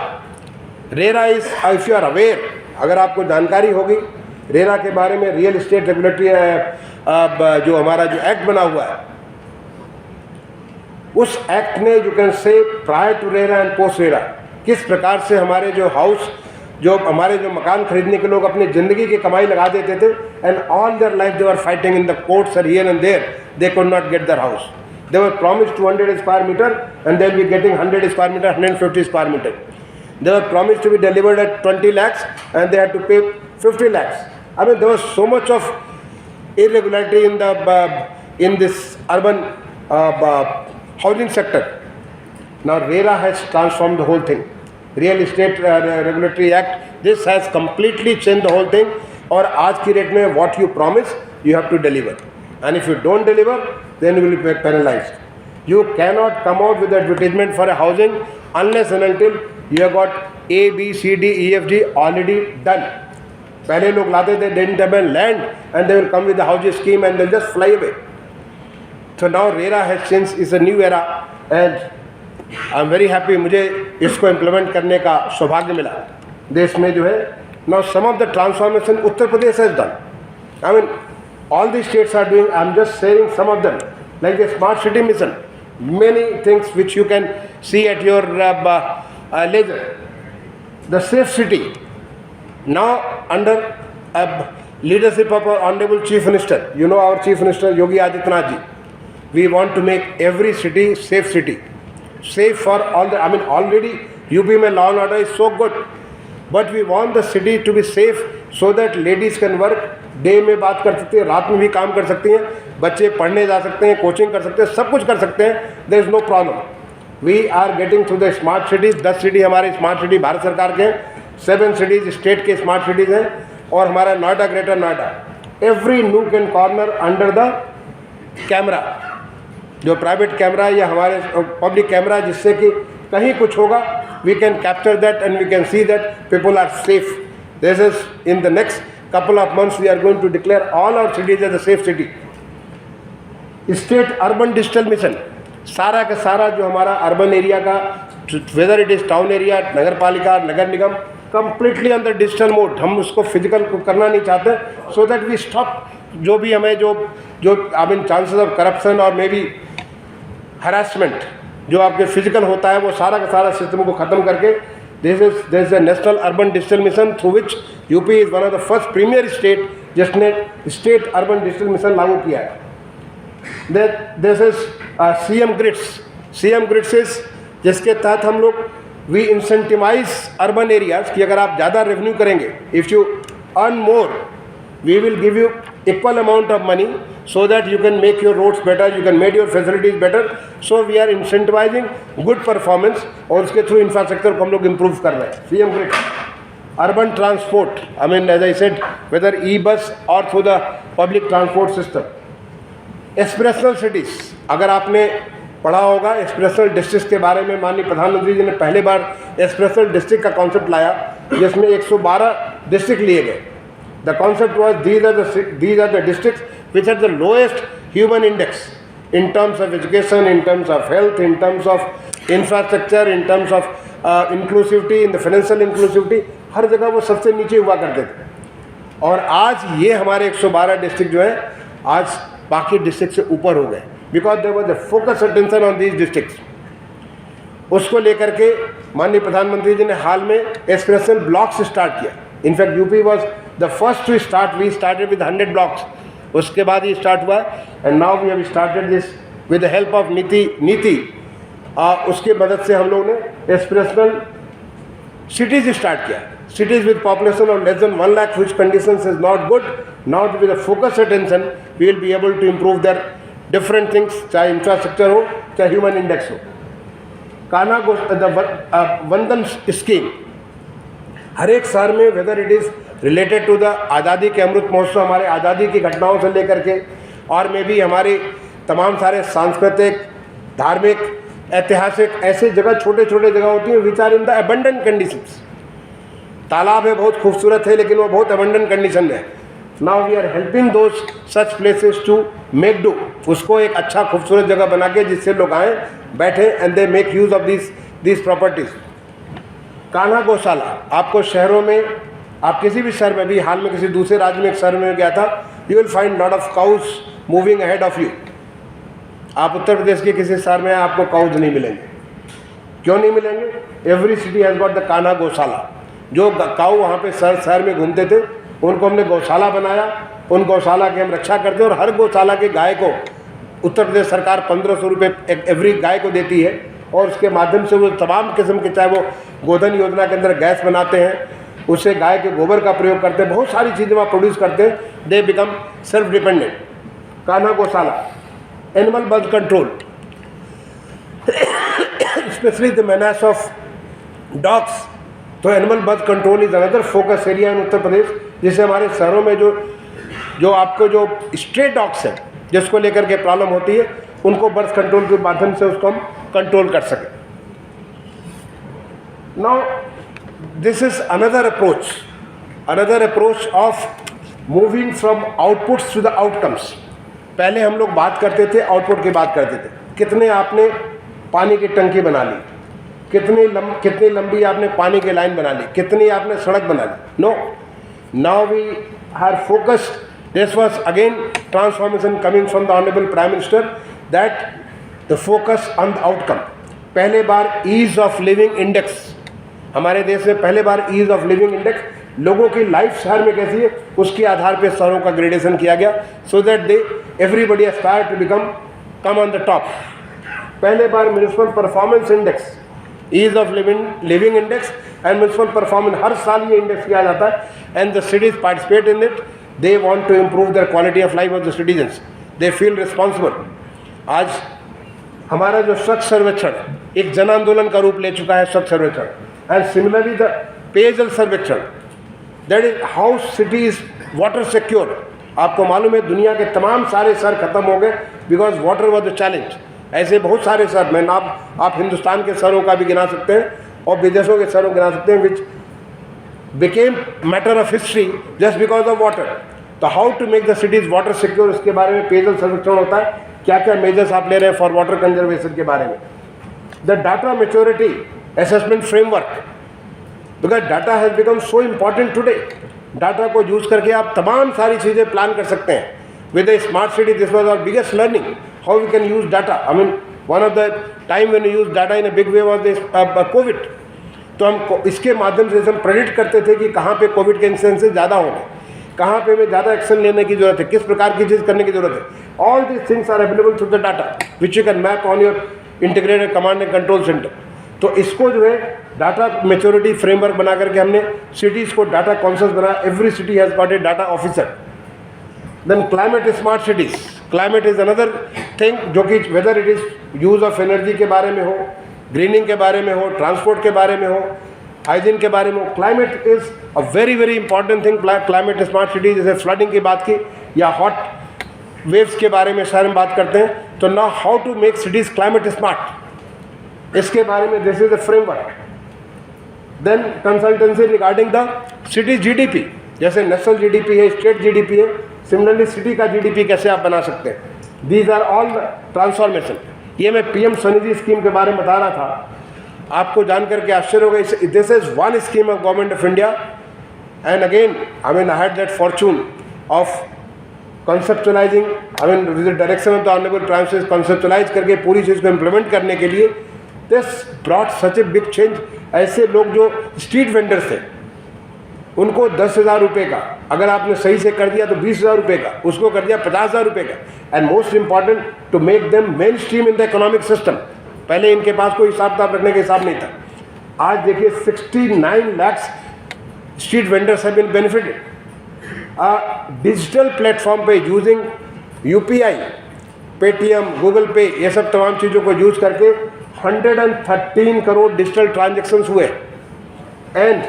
Speaker 1: RERA is, if you are aware, अगर आपको जानकारी होगी RERA के बारे में, रियल एस्टेट रेगुलेटरी जो हमारा जो एक्ट बना हुआ है, उस एक्ट ने you can say prior to RERA and post RERA किस प्रकार से हमारे जो हाउस, जो हमारे जो मकान खरीदने के लोग अपनी ज़िंदगी की कमाई लगा देते थे and all their life they were fighting in the courts और here and there, they could not get their house. They were promised 200 square metre and they will be getting 100 square metre, 150 square metre. They were promised to be delivered at 20 lakhs and they had to pay 50 lakhs. I mean, there was so much of irregularity in this urban housing sector. Now RERA has transformed the whole thing. Real Estate Regulatory Act, this has completely changed the whole thing. और आज की date में what you promise, you have to deliver. And if you don't deliver, then you will be penalized. You cannot come out with advertisement for a housing unless and until you have got A, B, C, D, E, F, G already done. पहले लोग लाते थे, didn't have land and they will come with the housing scheme and they'll just fly away. So now RERA has changed, is a new era and I'm very happy, मुझे इसको implement करने का सौभाग्य मिला देश में जो है। Now some of the transformation Uttar Pradesh has done. I mean all the states are doing, I'm just sharing some of them, like the smart city mission, many things which you can see at your leisure. The safe city, now under leadership of our honorable chief minister, you know our chief minister Yogi Adityanath ji, we want to make every city safe for all the, I mean already UP में law and order is so good, but we want the city to be safe so that ladies can work, day में बात कर सकती हैं, रात में भी काम कर सकती हैं, बच्चे पढ़ने जा सकते हैं, कोचिंग कर सकते हैं, सब कुछ कर सकते हैं, there is no problem. We are getting through the smart cities. 10 city हमारे स्मार्ट सिटी भारत सरकार के हैं, 7 सिटीज़ स्टेट के स्मार्ट सिटीज़ हैं, और हमारा Noida, greater Noida, every nook and corner under the camera, जो प्राइवेट कैमरा या हमारे पब्लिक कैमरा, जिससे कि कहीं कुछ होगा we can capture that and we can see that people are safe. This is in the next couple of months we are going to declare all our cities as a safe city. State urban digital mission, सारा का सारा जो हमारा urban area का, whether it is town area, नगर पालिका, नगर निगम, कंप्लीटली अंडर डिजिटल मोड। हम उसको फिजिकल को करना नहीं चाहते, सो दैट वी स्टॉप जो भी हमें जो I mean chances of corruption और मे बी हरासमेंट जो आपके फिजिकल होता है, वो सारा का सारा सिस्टम को ख़त्म करके this is a national urban digital mission through which UP is one of the first premier state जिसने स्टेट अर्बन डिजिटल मिशन लागू किया है। This is CM grids. CM grids is जिसके तहत हम लोग वी इंसेंटिवाइज अर्बन एरियाज कि अगर आप ज़्यादा रेवेन्यू करेंगे, if you earn more we will give you equal amount of money so that you can make your roads better, you can make your facilities better. So we are incentivizing good performance और उसके through infrastructure को हम लोग improve कर रहे हैं। CM grid, urban transport, I mean as I said whether e bus और through the public transport system. Aspirational cities, अगर आपने पढ़ा होगा एस्पिरेशनल डिस्ट्रिक्ट के बारे में, माननीय प्रधानमंत्री जी ने पहले बार एस्पिरेशनल डिस्ट्रिक्ट का कॉन्सेप्ट लाया, जिसमें 112 डिस्ट्रिक्ट लिए गए। The concept was these are the districts which have the lowest human index in terms of education, in terms of health, in terms of infrastructure, in terms of inclusivity, in the financial inclusivity, हर जगह वो सबसे नीचे हुआ करते थे। और आज ये हमारे 112 डिस्ट्रिक्ट जो है आज बाकी डिस्ट्रिक्ट से ऊपर हो गए, because there was a focus attention on these districts. उसको लेकर के माननीय प्रधानमंत्री जी ने हाल में एस्पिरेशनल ब्लॉक्स स्टार्ट किया। In fact UP was the first to start, we started with 100 blocks, उसके बाद ये स्टार्ट हुआ and now we have started this with the help of NITI. उसकी मदद से हम लोगों ने एस्पिरेशनल सिटीज़ स्टार्ट किया, cities with population of less than 1 lakh which conditions is not good. Now with a focus attention we will be able to improve their different things, चाहे infrastructure हो चाहे ह्यूमन इंडेक्स हो। कान्हा वंदन scheme हर एक शहर में, whether it is related to the Azadi ke Amrit Mahotsav, हमारे आज़ादी की घटनाओं से लेकर के, और में भी हमारे तमाम सारे सांस्कृतिक, धार्मिक, ऐतिहासिक ऐसे जगह, छोटे छोटे जगह होती हैं which are in the abundant conditions. तालाब है, बहुत खूबसूरत है, लेकिन वो बहुत अबंडेंट कंडीशन में है। Now we are helping those such places to make do, उसको एक अच्छा खूबसूरत जगह बना के जिससे लोग आएँ, बैठें and they make use of this properties. Kanha गौशाला, आपको शहरों में, आप किसी भी शहर में भी, हाल में किसी दूसरे राज्य में एक शहर में गया था, you will find lot of cows moving ahead of you. आप उत्तर प्रदेश के किसी शहर में आपको काउज नहीं मिलेंगे। क्यों नहीं मिलेंगे? Every city has got the Kanha गौशाला। जो काऊ वहाँ पे शहर में घूमते थे, उनको हमने गौशाला बनाया, उन गौशाला की हम रक्षा करते हैं, और हर गौशाला के गाय को उत्तर प्रदेश सरकार 1500 रुपये एवरी गाय को देती है, और उसके माध्यम से वो तमाम किस्म के, चाहे वो गोधन योजना के अंदर गैस बनाते हैं, उससे गाय के गोबर का प्रयोग करते हैं, बहुत सारी चीज़ें वहाँ प्रोड्यूस करते हैं, they become self dependent. Kanha Gaushala, animal birth control, specially the menace of dogs, तो animal birth control is another focus area in Uttar Pradesh, जिससे हमारे शहरों में जो आपको जो स्ट्रे डॉग्स हैं जिसको लेकर के प्रॉब्लम होती है, उनको बर्थ कंट्रोल के माध्यम से उसको हम कंट्रोल कर सकें। Now this is another approach of moving from outputs to the outcomes. पहले हम लोग बात करते थे, आउटपुट की बात करते थे, कितने आपने पानी की टंकी बना ली, कितनी लंबी आपने पानी की लाइन बना ली, कितनी आपने सड़क बना ली। No, now we are focused, this was again transformation coming from the honourable prime minister, that the focus on the outcome. पहले बार ईज ऑफ लिविंग इंडेक्स, हमारे देश में पहले बार ईज ऑफ लिविंग इंडेक्स, लोगों की लाइफ शहर में कैसी है उसके आधार पर शहरों का ग्रेडेशन किया गया, so that they everybody aspire to become come on the top. पहले बार municipal performance index, ease of living index and municipal performance, हर साल ये इंडेक्स किया जाता है and the cities participate in it. They want to improve their quality of life of the citizens. They feel responsible. आज हमारा जो स्वच्छ सर्वेक्षण एक जन आंदोलन का रूप ले चुका है, स्वच्छ सर्वेक्षण. एंड सिमिलरली द पेयजल सर्वेक्षण, that is how city is water secure. आपको मालूम है दुनिया के तमाम सारे शहर खत्म हो गए because water was the challenge. ऐसे बहुत सारे शहर, मैं नाम आप हिंदुस्तान के शहरों का भी गिना सकते हैं और विदेशों के शहरों गिना सकते हैं, which became matter of history just because of water. तो how to make the cities water secure, इसके बारे में पेयजल सर्वेक्षण होता है. क्या क्या मेजर्स आप ले रहे हैं फॉर वाटर कंजर्वेशन के बारे में. The data maturity assessment framework, because data has become so important today. Data को यूज करके आप तमाम सारी चीज़ें प्लान कर सकते हैं. With a smart city this was our biggest learning, how we can use data. I mean one of the time when you use data in a big way was this COVID. तो हम इसके माध्यम से हम predict करते थे कि कहाँ पे कोविड के इंसिडेंसेस ज़्यादा होंगे, कहाँ पे हमें ज़्यादा एक्शन लेने की जरूरत है, किस प्रकार की चीज़ करने की जरूरत है. All these things are available through the data which you can map on your integrated command and control centre. तो इसको जो है डाटा मेच्योरिटी फ्रेमवर्क बना करके हमने सिटीज़ को डाटा कॉन्शियस बनाया. Every city has got a data officer. Then climate smart cities, climate is another thing, जो कि whether it is use of energy के बारे में हो, ग्रीनिंग के बारे में हो, ट्रांसपोर्ट के बारे में हो, हाइजीन के बारे में हो. Climate is a very very important thing. Climate smart city, जैसे फ्लडिंग की बात की या हॉट वेव्स के बारे में शहर में बात करते हैं. तो now how to make cities climate smart, इसके बारे में this is the framework. Then consultancy regarding the city GDP, जैसे नेशनल जीडीपी है, स्टेट जीडीपी है, सिमिलरली सिटी का जीडीपी कैसे आप बना सकते हैं. These are all transformation. ये मैं पीएम स्वनिधि स्कीम के बारे में बता रहा था. आपको जानकर के आश्चर्य होगा, this is one scheme of government of India. And again I mean I had that Fortune of conceptualising, I mean with the direction of the honourable prime minister, conceptualise करके पूरी चीज़ को इम्प्लीमेंट करने के लिए this brought such a big change. ऐसे लोग जो street vendors थे उनको 10,000 रुपये का, अगर आपने सही से कर दिया तो 20,000 रुपये का, उसको कर दिया 50,000 रुपये का. And most important to make them mainstream in the economic system. पहले इनके पास कोई हिसाब किताब रखने का हिसाब नहीं था. आज देखिए 69 lakh street vendors have been benefited. Digital platform पे using UPI, Paytm, Google Pay, ये सब तमाम चीज़ों को यूज करके 113 करोड़ डिजिटल ट्रांजेक्शन्स हुए. And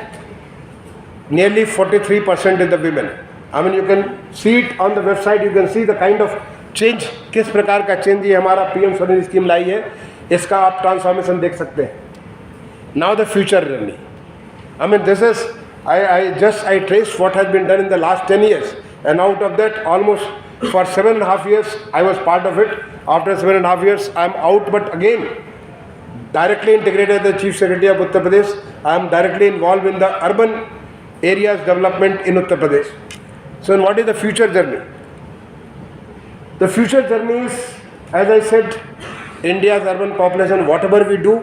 Speaker 1: nearly 43% is the women. I mean you can see it on the website, you can see the kind of change, किस प्रकार का चेंज ये हमारा पीएम स्वनिधि स्कीम लाई है, इसका आप ट्रांसफॉर्मेशन देख सकते हैं. Now the future journey, I mean this is I traced what has been done in the last 10 years, and out of that almost for 7.5 years I was part of it. After 7.5 years I am out, but again directly integrated as the Chief Secretary of Uttar Pradesh. I am directly involved in the urban areas development in Uttar Pradesh. So what is the future journey? The future journey is, as I said, India's urban population, whatever we do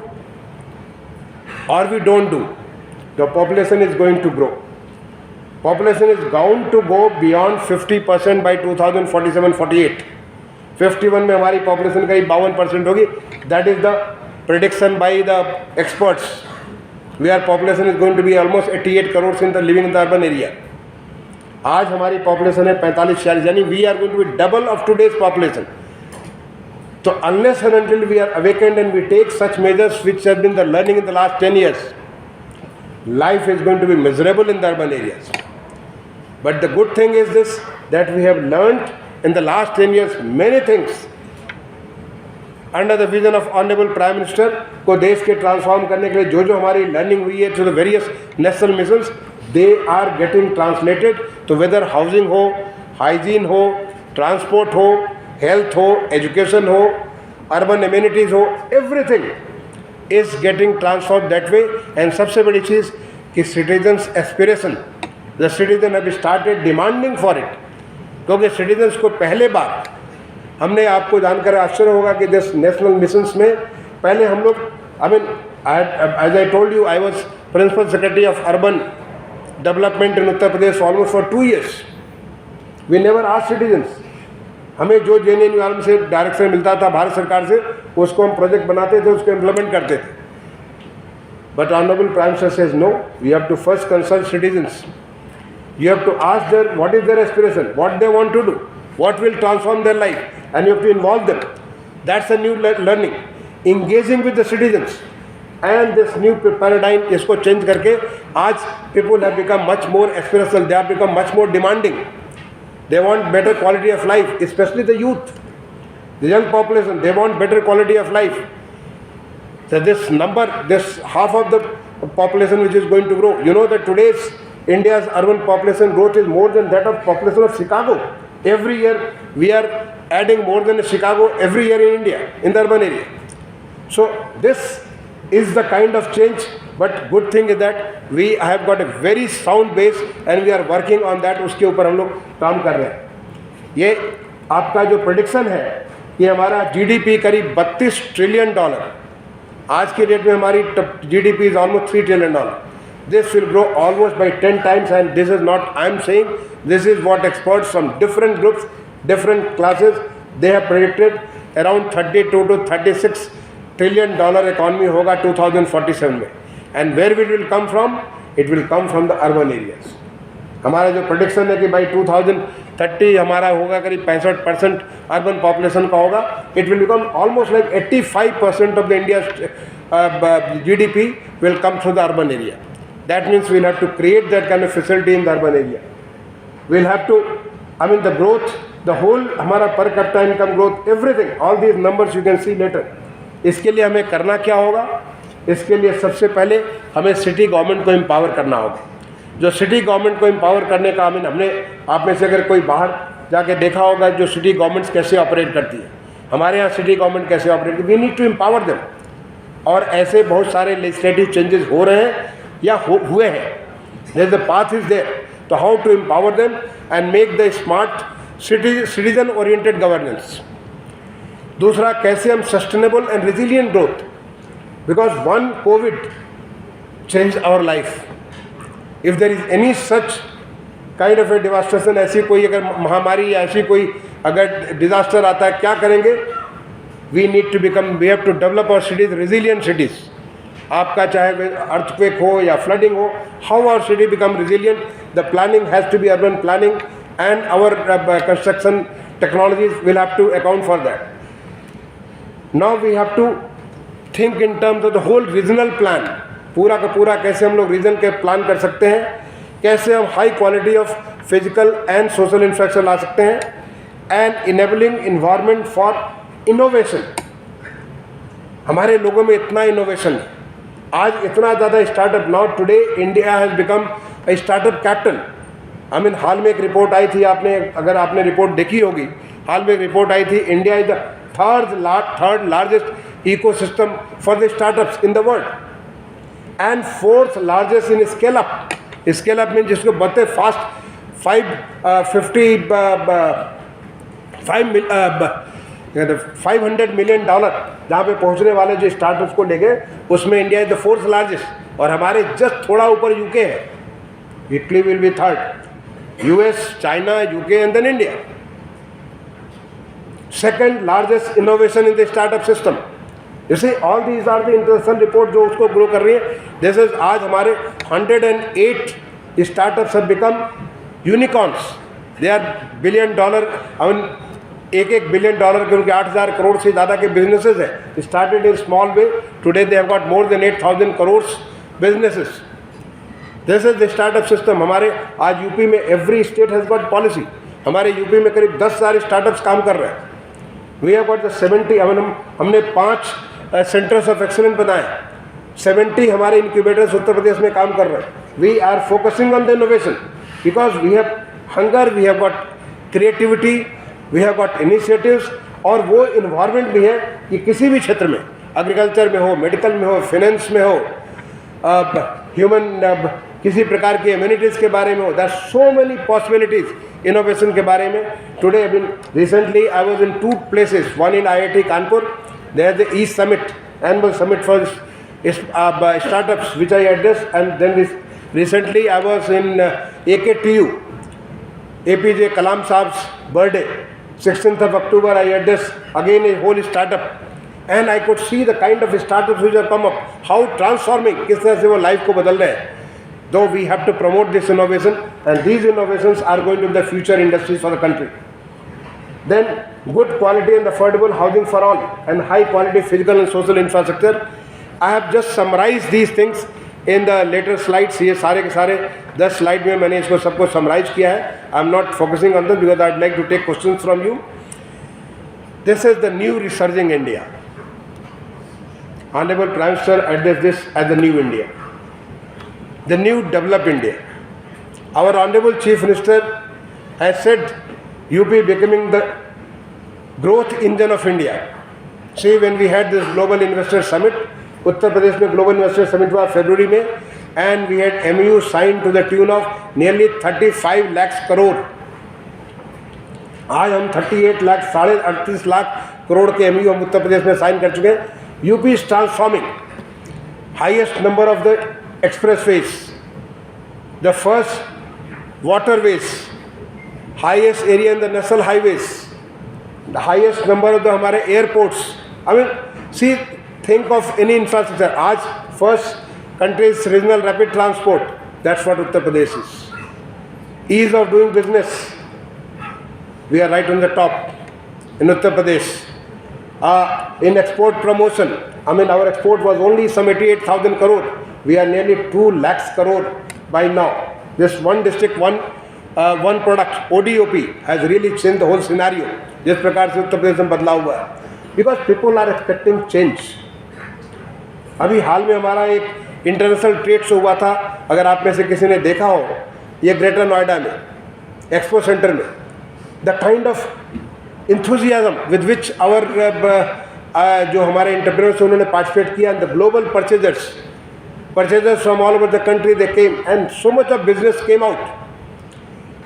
Speaker 1: or we don't do, the population is going to grow. Population is bound to go beyond 50% by 2047-48. 51 में हमारी population का 52% होगी. That is the prediction by the experts. Where population is going to be almost 88 crores in the living in the urban area. आज हमारी population है 45-46, यानी we are going to be double of today's population. So unless and until we are awakened and we take such measures which have been the learning in the last 10 years, life is going to be miserable in the urban areas. But the good thing is this, that we have learned in the last 10 years many things under the vision of Honorable Prime Minister को देश के transform करने के लिए जो जो हमारी learning हुई है through the various national missions, they are getting translated. तो वेदर हाउसिंग हो, हाइजीन हो, ट्रांसपोर्ट हो, हेल्थ हो, एजुकेशन हो, अर्बन एम्यूनिटीज़ हो, everything is getting transform that way. And सबसे बड़ी चीज़ कि citizens aspiration, the citizen have started demanding for it. क्योंकि सिटीजन्स को पहले बार हमने, आपको जानकर आश्चर्य होगा कि दिस नेशनल मिशंस में पहले हम लोग, I mean as I told you, I was principal secretary of urban development in Uttar Pradesh almost for 2 years. We never asked citizens. हमें जो JNNURM से डायरेक्शन मिलता था भारत सरकार से, उसको हम प्रोजेक्ट बनाते थे, उसको इम्प्लीमेंट करते थे. But Honorable Prime Minister says no, we have to first consult citizens. You have to ask them what is their aspiration, what they want to do, what will transform their life, and you have to involve them. That's a new learning. Engaging with the citizens. And this new paradigm, इसको change करके आज people have become much more aspirational, they have become much more demanding. They want better quality of life, especially the youth, the young population, they want better quality of life. So this number, this half of the population which is going to grow, you know that today's India's urban population growth is more than that of population of Chicago. Every year we are adding more than Chicago every year in India, in the urban area. So this is the kind of change, but good thing is that we have got a very sound base and we are working on that. उसके ऊपर हम लोग काम कर रहे हैं. ये आपका जो प्रेडिक्शन है कि हमारा GDP करीब $32 ट्रिलियन, आज के डेट में हमारी GDP is almost $3 trillion. This will grow almost by 10 times, and this is not I am saying, this is what experts from different groups, different classes, they have predicted around 32 to 36 trillion dollar economy होगा 2047 में. And where it will come from? It will come from the urban areas. हमारा जो prediction है कि भाई 2030 हमारा होगा करीब 65% अर्बन पॉपुलेशन का होगा. It will become almost like 85% of the India's GDP will come through the urban area. That means we'll have to create that kind of facility in the urban area. We'll have to, the growth, the whole हमारा per capita income growth, everything, all these numbers you can see later. इसके लिए हमें करना क्या होगा? इसके लिए सबसे पहले हमें सिटी गवर्नमेंट को एम्पावर करना होगा. जो सिटी गवर्नमेंट को एम्पावर करने का हमने आप में से अगर कोई बाहर जाके देखा होगा जो सिटी गवर्नमेंट्स कैसे ऑपरेट करती है, हमारे यहाँ सिटी गवर्नमेंट कैसे ऑपरेट करती है, we need to empower them. और ऐसे बहुत सारे लेजिस्लेटिव चेंजेस हो रहे हैं या हुए हैं. There the path is there. तो how to empower them and make the smart citizen oriented governance. दूसरा, कैसे हम sustainable and resilient growth, because one COVID change our life. If there is any such kind of a devastation, ऐसी कोई अगर महामारी या ऐसी कोई अगर डिजास्टर आता है, क्या करेंगे? We need to become, we have to develop our cities resilient cities. आपका चाहे अर्थक्वेक हो या फ्लडिंग हो, how our city become resilient? The planning has to be urban planning and our construction technologies will have to account for that. Now we have to think in terms of the whole regional plan. पूरा का पूरा कैसे हम लोग reason के plan कर सकते हैं, कैसे हम high quality of physical and social infrastructure ला सकते हैं, and enabling environment for innovation. हमारे लोगों में इतना इनोवेशन है, आज इतना ज़्यादा startup. Now today India has become a startup capital. हाल में एक रिपोर्ट आई थी, अगर आपने रिपोर्ट देखी होगी, हाल में एक रिपोर्ट आई थी, India is the third largest ecosystem for the startups in the world and fourth largest in scale up. Scale up mean जिसको बढ़ते फास्ट 500 मिलियन डॉलर जहाँ पे पहुँचने वाले जो स्टार्टअप्स को लेके, उसमें India is the fourth largest. और हमारे जस्ट थोड़ा ऊपर यूके है. Italy will be third, US, China, UK and then India. Second largest innovation in the startup system. जैसे all these are the international report जो उसको ग्रो कर रही है. दिस इज आज हमारे 108 startups have become unicorns. They are $1 billion, एक billion dollar के उनके 8,000 करोड़ से ज़्यादा के बिजनेसेस हैं. Started in small way, today they have got more than 8,000 crore businesses. This is the startup system. हमारे आज यूपी में every state has got policy. हमारे यूपी में करीब 10,000 स्टार्टअप्स काम कर रहे हैं. वी हैव गॉट द 70, हमने 5 सेंटर्स ऑफ एक्सीलेंस बनाए. 70 हमारे इंक्यूबेटर्स उत्तर प्रदेश में काम कर रहे हैं. We are focusing on the innovation because we have hunger, we have got creativity, we have got initiatives. और वो इन्वायरमेंट भी है कि किसी भी क्षेत्र में, एग्रीकल्चर में हो, मेडिकल में हो, फाइनेंस में हो, ह्यूमन किसी प्रकार की इम्यूनिटीज़ के बारे में हो, there are so many possibilities innovation के बारे में. Today recently I was in 2 places, one in IIT Kanpur, there is the East Summit, annual summit for startups which I addressed, and then recently I was in AKTU, APJ Kalam Saab's birthday, 16th of October. I addressed again a whole startup and I could see the kind of startups which have come up, how transforming, किस तरह से वो life को बदल रहे हैं. Though we have to promote this innovation, and these innovations are going to be the future industries for the country. Then good quality and affordable housing for all and high quality physical and social infrastructure. I have just summarized these things in the later slides. ये सारे के सारे 10 slide में मैंने इसको सबको summarise किया है. I am not focusing on this because I would like to take questions from you. This is the new resurging India. Honorable Prime Minister addressed this as the new India, the new developed India. Our Honorable Chief Minister has said UP becoming the growth engine of India. See, when we had this Global Investor Summit, Uttar Pradesh में Global Investor Summit हुआ फरवरी में, and we had MOU signed to the tune of nearly 35 lakhs crore. आज हम 38 लाख 38 लाख करोड़ के MOU हम उत्तर प्रदेश में sign कर चुके हैं. UP is transforming. Highest number of the expressways, the first waterways, highest area in the national highways, the highest number of the हमारे airports. I mean, see, think of any infrastructure. आज first country's regional rapid transport. That's what Uttar Pradesh is. Ease of doing business. We are right on the top in Uttar Pradesh. In export promotion, I mean, our export was only some 88,000 crore. We are nearly 2 lakhs crore by now. This one district, one product, ODOP, has really changed the whole scenario. जिस प्रकार से उत्तर प्रदेश में बदलाव हुआ है, because people are expecting change. अभी हाल में हमारा एक इंटरनेशनल ट्रेड शो हुआ था, अगर आप में से किसी ने देखा हो, ये ग्रेटर नोएडा में एक्सपो सेंटर में, the kind of enthusiasm with which our जो हमारे एंटरप्रेन्योर्स उन्होंने पार्टिसिपेट किया, the global purchasers from all over the country, they came and so much of business came out.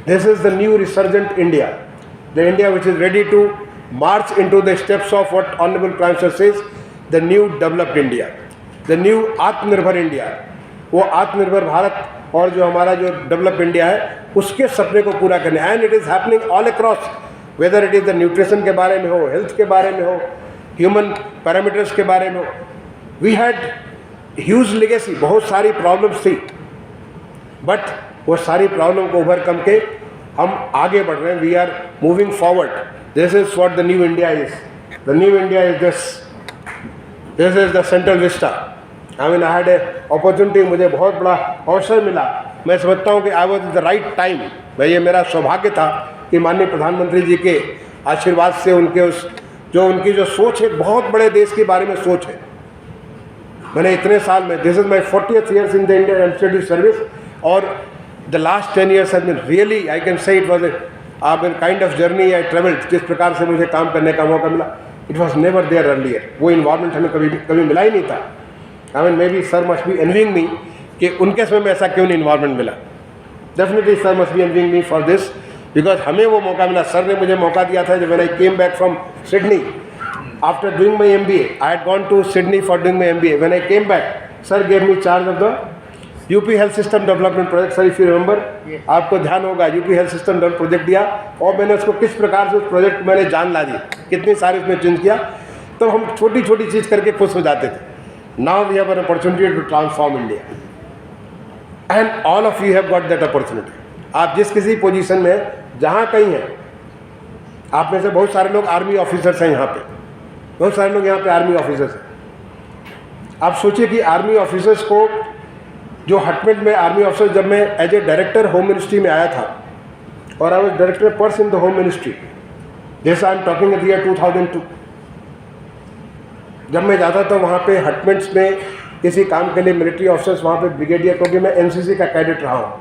Speaker 1: This is the new resurgent India, the India which is ready to march into the steps of what Honorable Prime Minister says, the new developed India, the new आत्मनिर्भर India. वो आत्मनिर्भर भारत और जो हमारा जो develop India है उसके सपने को पूरा करने. And it is happening all across, weather it is the nutrition के बारे में हो, हेल्थ के बारे में हो, ह्यूमन पैरामीटर्स के बारे में हो. वी हैड ह्यूज लेगेसी, बहुत सारी प्रॉब्लम्स थी, बट वो सारी प्रॉब्लम को ओवरकम के हम आगे बढ़ रहे हैं. We are moving forward. This is what the new India is. The new India is this is the Central Vista. I mean, I had a opportunity, मुझे बहुत बड़ा अवसर मिला. मैं समझता हूँ कि I was the right time. भाई, ये मेरा सौभाग्य था कि माननीय प्रधानमंत्री जी के आशीर्वाद से उनके उनकी जो सोच है, बहुत बड़े देश के बारे में सोच है. मैंने इतने साल में, this is my 40th years in the Indian administrative service, और the last 10 years has been really, I can say it was a kind of journey I travelled. जिस प्रकार से मुझे काम करने का मौका मिला, it was never there earlier. वो इन्वायरमेंट हमें कभी मिला ही नहीं था. I mean, maybe sir must be envying me कि उनके समय में ऐसा क्यों नहीं इन्वायरमेंट मिला. Definitely sir must be envying me for this, because हमें वो मौका मिला. सर ने मुझे मौका दिया था जब when I came back from Sydney after doing my MBA. I had gone to Sydney for doing my MBA. When I came back, sir gave me charge of the UP health system development project. Sir, if you remember, आपको ध्यान होगा, UP health system development project दिया, और मैंने उसको किस प्रकार से उस प्रोजेक्ट मैंने जान ला दी, कितनी सारी उसमें चेंज किया. तो हम छोटी छोटी चीज़ करके खुश हो जाते थे. Now we have an opportunity to transform India, and all of you have got that opportunity. आप जिस किसी पोजीशन में जहाँ कहीं हैं, आप में से बहुत सारे लोग आर्मी ऑफिसर्स हैं यहाँ पे, बहुत सारे लोग यहाँ पे आर्मी ऑफिसर्स हैं. आप सोचिए कि आर्मी ऑफिसर्स को जो हटमेट में आर्मी ऑफिसर, जब मैं as a director home ministry में आया था, और I was director person in the home ministry, जैसे I am talking in year 2002. जब मैं जाता था वहाँ पे हटमेंट्स में किसी काम के लिए, मिलिट्री ऑफिसर्स वहाँ पे ब्रिगेडियर, क्योंकि मैं NCC का कैडेट रहा हूँ.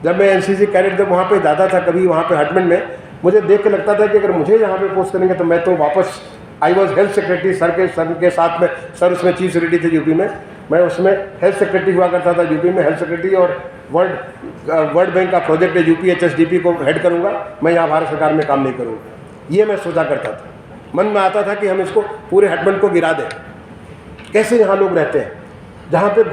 Speaker 1: जब मैं NCC कैडेट जब वहाँ पे जाता था कभी वहाँ पे हटमेंट में, मुझे देख के लगता था कि अगर मुझे यहाँ पे पोस्ट करेंगे तो मैं तो वापस, I was health secretary sir के साथ में. सर उसमें चीफ सेक्रेटरी थे यूपी में, मैं उसमें हेल्थ सेक्रेटरी हुआ करता था यूपी में. हेल्थ सेक्रेटरी और वर्ल्ड बैंक का प्रोजेक्ट है यूपी HSDP को हेड करूँगा, मैं यहाँ भारत सरकार में काम नहीं करूँगा. ये मैं सोचा करता था. मन में आता था कि हम इसको पूरे हटमेंट को गिरा दें. कैसे यहाँ लोग रहते हैं, जहाँ पे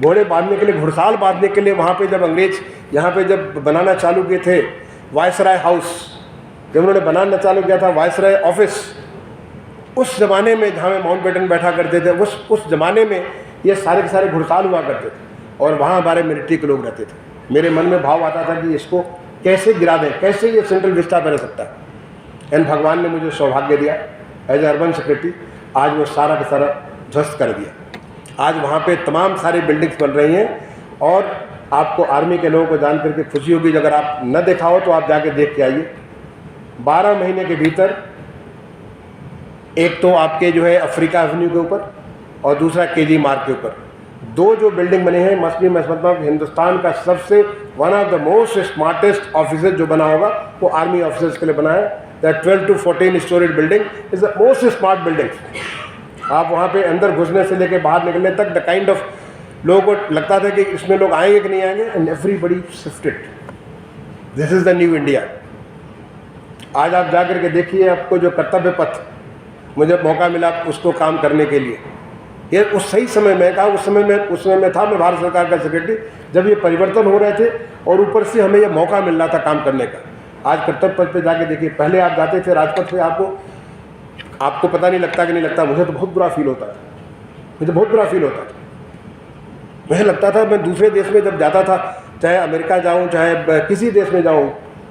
Speaker 1: घोड़े बांधने के लिए, घुड़साल बांधने के लिए, वहाँ पे जब अंग्रेज यहाँ पे जब बनाना चालू किए थे वायसराय हाउस, जब उन्होंने बनाना चालू किया था वायसराय ऑफिस, उस ज़माने में जहाँ में माउंटबेटन बैठा करते थे, उस ज़माने में ये सारे के सारे घुड़साल हुआ करते थे और वहाँ हमारे मिलिट्री के लोग रहते थे। मेरे मन में भाव आता था कि इसको कैसे गिरा दें, कैसे ये सेंट्रल विस्टा पे रह सकता है। एंड भगवान ने मुझे सौभाग्य दिया एज अर्बन सेक्रेटरी, आज वो सारा का सारा ध्वस्त कर दिया। आज वहाँ पे तमाम सारी बिल्डिंग्स बन रही हैं और आपको आर्मी के लोगों को जान करके खुशी होगी। अगर आप न देखा हो तो आप जाके देख के आइए। 12 महीने के भीतर एक तो आपके जो है अफ्रीका एवेन्यू के ऊपर और दूसरा केजी मार्ग के ऊपर 2 जो बिल्डिंग बने हैं, मस्ट बी मैं समझता हूँ हिंदुस्तान का सबसे one of the most smartest office जो बना होगा वो आर्मी ऑफिसर्स के लिए बना है। That 12 to 14 storage building is the most smart building. आप वहाँ पे अंदर घुसने से लेकर बाहर निकलने तक द काइंड ऑफ लोगों को लगता था कि इसमें लोग आएंगे कि नहीं आएंगे, and everybody shifted. This is the new India. आज आप जा करके देखिए, आपको जो कर्तव्य पथ मुझे मौका मिला उसको काम करने के लिए, ये उस सही समय में कहा, उस समय में था मैं भारत सरकार का सेक्रेटरी जब ये परिवर्तन हो रहे थे और ऊपर से हमें ये मौका मिल रहा था काम करने का। आज कर्तव्य पथ पे जाके देखिए, पहले आप जाते थे राजपथ पे, आपको पता नहीं लगता कि नहीं लगता, मुझे तो बहुत बुरा फील होता था, मुझे बहुत बुरा फील होता था। मुझे लगता था मैं दूसरे देश में जब जाता था, चाहे अमेरिका जाऊँ, चाहे किसी देश में जाऊँ,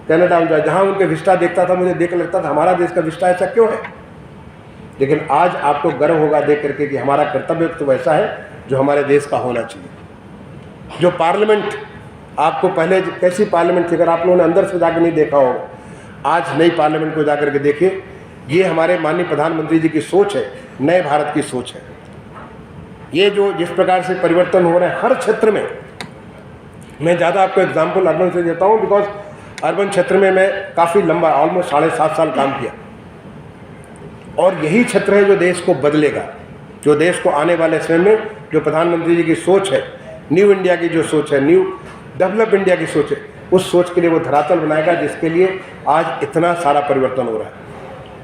Speaker 1: कनाडा में जाऊँ, जहाँ उनके विस्टा देखता था मुझे देख लगता था हमारा देश का विस्टा ऐसा क्यों है। लेकिन आज आपको गर्व होगा देख करके कि हमारा कर्तव्य तो वैसा है जो हमारे देश का होना चाहिए। जो पार्लियामेंट आपको पहले कैसी पार्लियामेंट थी, अगर आप लोगों ने अंदर से जाकर नहीं देखा हो, आज नई पार्लियामेंट को जाकर के देखिए। ये हमारे माननीय प्रधानमंत्री जी की सोच है, नए भारत की सोच है। ये जो जिस प्रकार से परिवर्तन हो रहे हैं हर क्षेत्र में, मैं ज़्यादा आपको एग्जाम्पल अर्बन से देता हूँ बिकॉज अर्बन क्षेत्र में मैं काफ़ी लंबा ऑलमोस्ट 7.5 साल काम किया और यही क्षेत्र है जो देश को बदलेगा, जो देश को आने वाले समय में जो प्रधानमंत्री जी की सोच है, न्यू इंडिया की जो सोच है, न्यू डेवलप इंडिया की सोच है, उस सोच के लिए वो धरातल बनाएगा जिसके लिए आज इतना सारा परिवर्तन हो रहा है।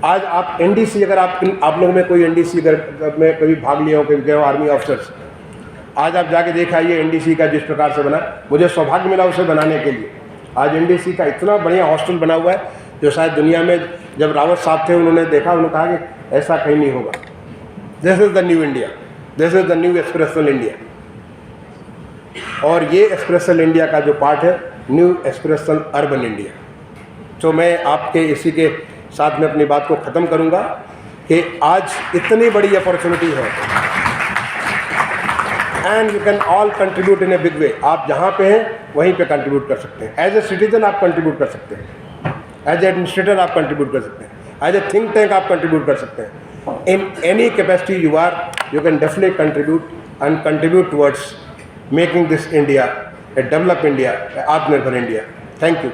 Speaker 1: आज आप एनडीसी, अगर आप लोगों में कोई एनडीसी अगर में कभी भाग लिया हो, कभी गए हो आर्मी ऑफिसर्स, आज आप जाके देखा ये एनडीसी का जिस प्रकार से बना, मुझे सौभाग्य मिला उसे बनाने के लिए। आज एनडीसी का इतना बढ़िया हॉस्टल बना हुआ है जो शायद दुनिया में, जब रावत साहब थे उन्होंने देखा, उन्होंने कहा कि ऐसा कहीं नहीं होगा। This is the new India, this is the new expressional India. और ये एक्सप्रेशनल इंडिया का जो पार्ट है, न्यू एक्सप्रेशनल अर्बन इंडिया। तो मैं आपके इसी के साथ में अपनी बात को ख़त्म करूँगा कि आज इतनी बड़ी अपॉर्चुनिटी है and you can all contribute in a big way. आप जहाँ पे हैं वहीं पे कंट्रीब्यूट कर सकते हैं। एज ए सिटीजन आप कंट्रीब्यूट कर सकते हैं, एज ए एडमिनिस्ट्रेटर आप कंट्रीब्यूट कर सकते हैं, एज ए थिंक टैंक आप कंट्रीब्यूट कर सकते हैं। In any capacity you can definitely contribute and contribute towards making this India A develop India, आत्मनिर्भर इंडिया। Thank you.